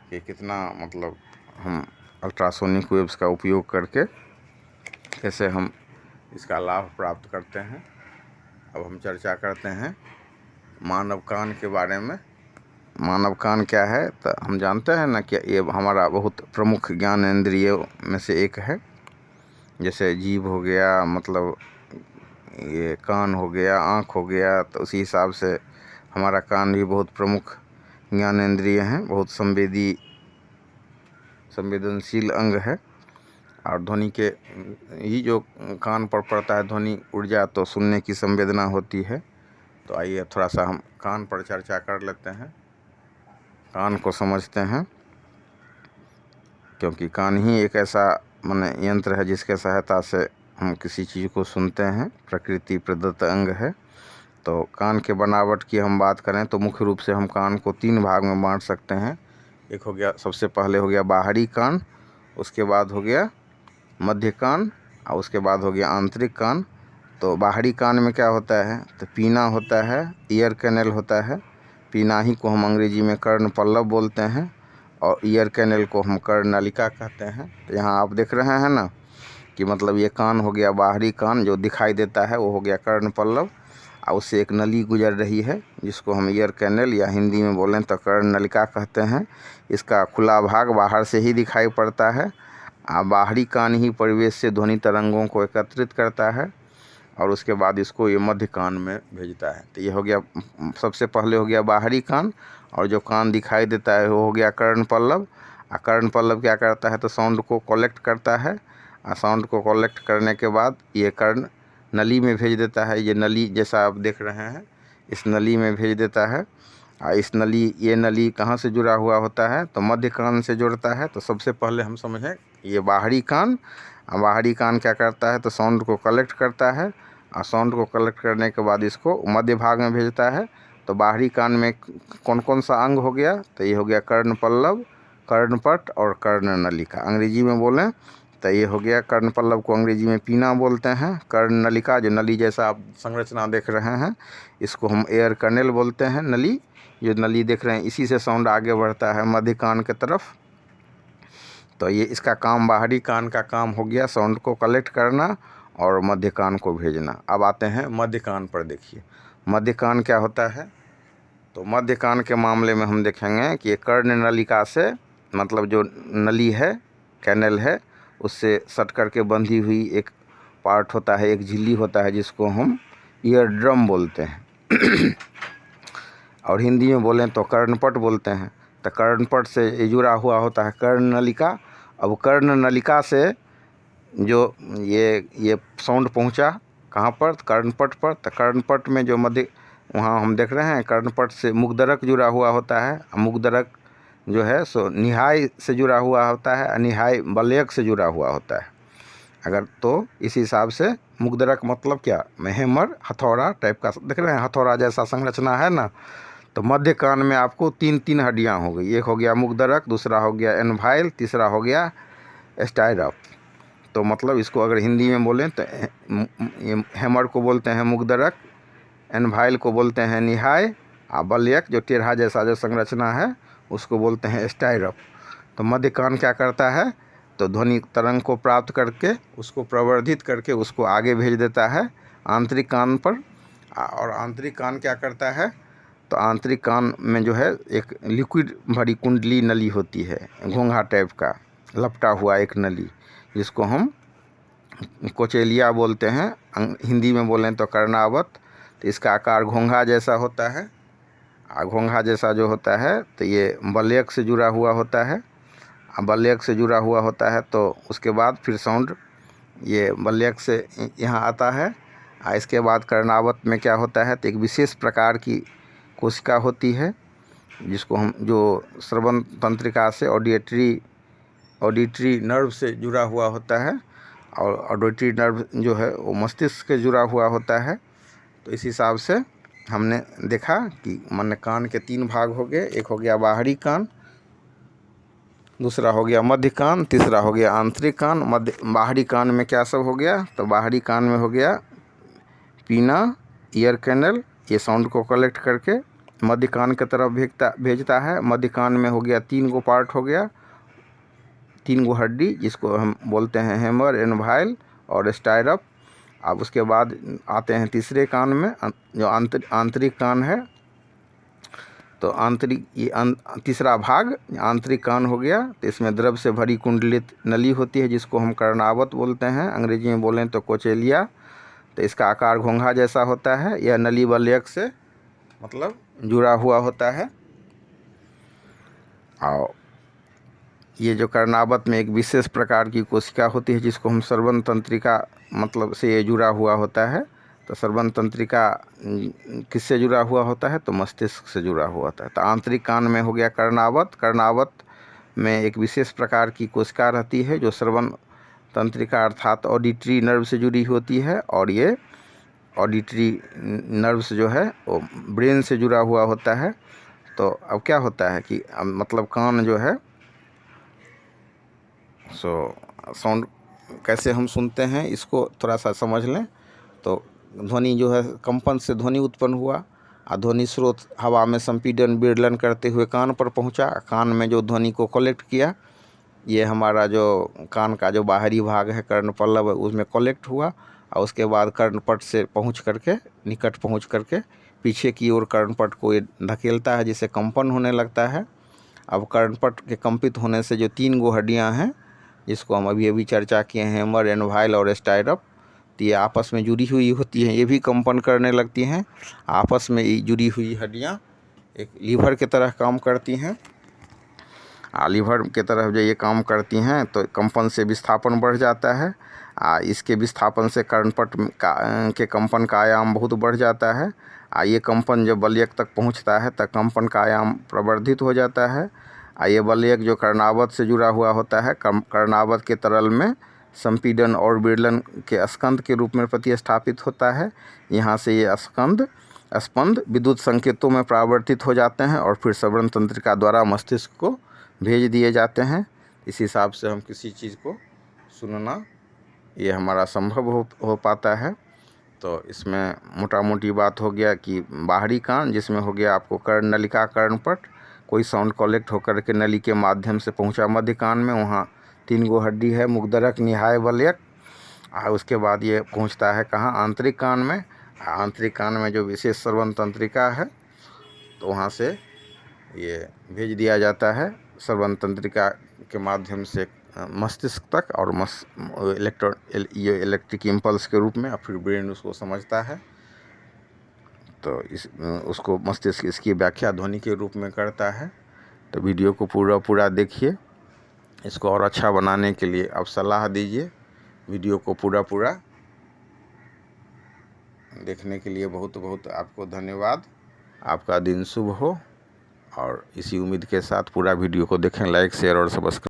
कि कितना मतलब हम अल्ट्रासोनिक वेव्स का उपयोग करके कैसे हम इसका लाभ प्राप्त करते हैं। अब हम चर्चा करते हैं मानव कान के बारे में। मानव कान क्या है, तो हम जानते हैं ना कि ये हमारा बहुत प्रमुख ज्ञानेंद्रियों में से एक है। जैसे जीभ हो गया, मतलब ये कान हो गया, आँख हो गया, तो उसी हिसाब से हमारा कान भी बहुत प्रमुख ज्ञानेंद्रिय हैं, बहुत संवेदनशील अंग है। और ध्वनि के ही जो कान पर पड़ता है ध्वनि ऊर्जा, तो सुनने की संवेदना होती है। तो आइए थोड़ा सा हम कान पर चर्चा कर लेते हैं, कान को समझते हैं, क्योंकि कान ही एक ऐसा माने यंत्र है जिसके सहायता से हम किसी चीज़ को सुनते हैं, प्रकृति प्रदत्त अंग है। तो कान के बनावट की हम बात करें तो मुख्य रूप से हम कान को 3 भाग में बांट सकते हैं। एक हो गया, सबसे पहले हो गया बाहरी कान, उसके बाद हो गया मध्य कान, और उसके बाद हो गया आंतरिक कान। तो बाहरी कान में क्या होता है, तो पीना होता है, ईयर कैनल होता है। पीना ही को हम अंग्रेजी में कर्ण पल्लव बोलते हैं, और ईयर कैनल को हम कर्ण नलिका कहते हैं। तो यहाँ आप देख रहे हैं ना कि मतलब ये कान हो गया बाहरी कान, जो दिखाई देता है वो हो गया कर्ण पल्लव, और उससे एक नली गुजर रही है जिसको हम ईयर कैनल या हिंदी में बोलें तो कर्ण नलिका कहते हैं। इसका खुला भाग बाहर से ही दिखाई पड़ता है। बाहरी कान ही परिवेश से ध्वनि तरंगों को एकत्रित करता है और उसके बाद इसको ये मध्य कान में भेजता है। तो ये हो गया, सबसे पहले हो गया बाहरी कान, और जो कान दिखाई देता है वो हो गया कर्ण पल्लव। कर्ण पल्लव क्या करता है, तो साउंड को कलेक्ट करता है, और साउंड को कलेक्ट करने के बाद ये कर्ण नली में भेज देता है। ये नली जैसा आप देख रहे हैं, इस नली में भेज देता है। ये नली कहाँ से जुड़ा हुआ होता है, तो मध्य कान से जुड़ता है। तो सबसे पहले हम समझें ये बाहरी कान। बाहरी कान क्या करता है, तो साउंड को कलेक्ट करता है, और साउंड को कलेक्ट करने के बाद इसको मध्य भाग में भेजता है। तो बाहरी कान में कौन कौन सा अंग हो गया, तो ये हो गया कर्ण पल्लव, कर्णपट और कर्ण नलिका। अंग्रेजी में बोलें तो ये हो गया कर्ण पल्लव को अंग्रेजी में पीना बोलते हैं। कर्ण नलिका, जो नली जैसा आप संरचना देख रहे हैं, इसको हम एयर कैनल बोलते हैं। नली, जो नली देख रहे हैं, इसी से साउंड आगे बढ़ता है मध्य कान के तरफ। तो ये इसका काम, बाहरी कान का काम हो गया साउंड को कलेक्ट करना और मध्य कान को भेजना। अब आते हैं मध्य कान पर। देखिए मध्य कान क्या होता है। तो मध्य कान के मामले में हम देखेंगे कि कर्ण नलिका से, मतलब जो नली है, कैनल है, उससे सट करके बंधी हुई एक पार्ट होता है, एक झिल्ली होता है, जिसको हम ईयर ड्रम बोलते हैं और हिंदी में बोलें तो कर्णपट बोलते हैं। तो कर्णपट से जुड़ा हुआ होता है कर्ण नलिका। अब कर्ण नलिका से जो ये साउंड पहुंचा कहाँ पर, कर्णपट पर। तो कर्णपट में जो मध्य, वहाँ हम देख रहे हैं कर्णपट से मुखदरक जुड़ा हुआ होता है। मुखदरक जो है सो निहाय से जुड़ा हुआ होता है, निहाय बलयक से जुड़ा हुआ होता है। अगर तो इस हिसाब से मुखदरक मतलब क्या, हेमर, हथौड़ा टाइप का देख रहे हैं, हथौड़ा जैसा संरचना है ना। तो मध्य कान में आपको तीन तीन हड्डियाँ हो गई। एक हो गया मुखदरक, दूसरा हो गया एनवाइल, तीसरा हो गया स्टाइरप। तो मतलब इसको अगर हिंदी में बोलें तो हेमर को बोलते हैं मुखदरक, एनवाइल को बोलते हैं निहाय, और बलयक जो टेढ़ा जैसा जो संरचना है उसको बोलते हैं स्टाइरप। तो मध्य कान क्या करता है, तो ध्वनि तरंग को प्राप्त करके उसको प्रवर्धित करके उसको आगे भेज देता है आंतरिक कान पर। और आंतरिक कान क्या करता है, तो आंतरिक कान में जो है एक लिक्विड भरी कुंडली नली होती है, घोंघा टाइप का लपटा हुआ एक नली, जिसको हम कोचेलिया बोलते हैं। हिंदी में बोलें तो कर्णावत। तो इसका आकार घोंघा जैसा होता है। घोंघा जैसा जो होता है तो ये बलयक से जुड़ा हुआ होता है। बलयक से जुड़ा हुआ होता है तो उसके बाद फिर साउंड ये बलयक से यहाँ आता है। इसके बाद कर्णावत में क्या होता है, तो एक विशेष प्रकार की कोशिका होती है, जिसको हम, जो श्रवण तंत्रिका से ऑडिटरी नर्व से जुड़ा हुआ होता है। और ऑडिटरी नर्व जो है वो मस्तिष्क से जुड़ा हुआ होता है। तो इस हिसाब से हमने देखा कि मन कान के तीन भाग हो गए। एक हो गया बाहरी कान, दूसरा हो गया मध्य कान, तीसरा हो गया आंतरिक कान। बाहरी कान में क्या सब हो गया, तो बाहरी कान में हो गया पीना, ईयर कैनल, ये साउंड को कलेक्ट करके मध्य कान की तरफ भेजता है। मध्य कान में हो गया तीन गो पार्ट हो गया, तीन गो हड्डी, जिसको हम बोलते हैं हेमर, एनवाइल और स्टाइरप। अब उसके बाद आते हैं तीसरे कान में, जो आंतरिक कान है। तो तीसरा भाग आंतरिक कान हो गया। तो इसमें द्रव से भरी कुंडलित नली होती है, जिसको हम कर्णावत बोलते हैं, अंग्रेजी में बोलें तो कोचेलिया। तो इसका आकार घोंघा जैसा होता है। यह नली बलयक से मतलब जुड़ा हुआ होता है। और ये जो कर्णावत में एक विशेष प्रकार की कोशिका होती है, जिसको हम श्रवण तंत्रिका मतलब से ये जुड़ा हुआ होता है। तो श्रवण तंत्रिका किससे जुड़ा हुआ होता है, तो मस्तिष्क से जुड़ा हुआ होता है। तो आंतरिक कान में हो गया कर्णावत। कर्णावत में एक विशेष प्रकार की कोशिका रहती है, जो श्रवण तंत्रिका अर्थात ऑडिटरी नर्व से जुड़ी होती है। और ये ऑडिटरी नर्व से जो है वो ब्रेन से जुड़ा हुआ होता है। तो अब क्या होता है कि मतलब कान जो है साउंड कैसे हम सुनते हैं, इसको थोड़ा सा समझ लें। तो ध्वनि जो है, कंपन से ध्वनि उत्पन्न हुआ, और ध्वनि स्रोत हवा में संपीड़न विरलन करते हुए कान पर पहुंचा। कान में जो ध्वनि को कलेक्ट किया, ये हमारा जो कान का जो बाहरी भाग है कर्णपल्लव, उसमें कलेक्ट हुआ। और उसके बाद कर्णपट से निकट पहुंच करके पीछे की ओर कर्णपट को ये धकेलता है, जिससे कंपन होने लगता है। अब कर्णपट के कंपित होने से जो तीन गो हड्डियां हैं, जिसको हम अभी चर्चा किए हैं, हेमर, एनवाइल और स्टाइरप, तो ये आपस में जुड़ी हुई होती हैं, ये भी कंपन करने लगती हैं। आपस में जुड़ी हुई हड्डियाँ एक लीवर की तरह काम करती हैं। लीवर की तरह जब ये काम करती हैं तो कंपन से विस्थापन बढ़ जाता है। इसके विस्थापन से कर्णपट के कंपन का आयाम बहुत बढ़ जाता है। ये कंपन जब बलयक तक पहुंचता है तब कंपन का आयाम प्रवर्धित हो जाता है। ये बलयक जो कर्णावत से जुड़ा हुआ होता है, कर्णावत के तरल में संपीड़न और विरलन के स्कंद के रूप में प्रतिस्थापित होता है। यहाँ से ये स्पंद विद्युत संकेतों में परावर्तित हो जाते हैं और फिर श्रवण तंत्रिका द्वारा मस्तिष्क को भेज दिए जाते हैं। इस हिसाब से हम किसी चीज़ को सुनना ये हमारा संभव हो पाता है। तो इसमें मोटा मोटी बात हो गया कि बाहरी कान, जिसमें हो गया आपको कर्ण नलिका, कर्णपट, कोई साउंड कलेक्ट होकर के नली के माध्यम से पहुंचा मध्य कान में, वहाँ 3 गो हड्डी है, मुखदरक, निहाय, बलयक। और उसके बाद ये पहुंचता है कहाँ, आंतरिक कान में। आंतरिक कान में जो विशेष श्रवण तंत्रिका है, तो वहाँ से ये भेज दिया जाता है श्रवण तंत्रिका के माध्यम से मस्तिष्क तक, और ये इलेक्ट्रिक इम्पल्स के रूप में, और फिर ब्रेन उसको समझता है। तो उसको मस्तिष्क इसकी व्याख्या ध्वनि के रूप में करता है। तो वीडियो को पूरा देखिए। इसको और अच्छा बनाने के लिए आप सलाह दीजिए। वीडियो को पूरा देखने के लिए बहुत बहुत आपको धन्यवाद। आपका दिन शुभ हो, और इसी उम्मीद के साथ पूरा वीडियो को देखें। लाइक, शेयर और सब्सक्राइब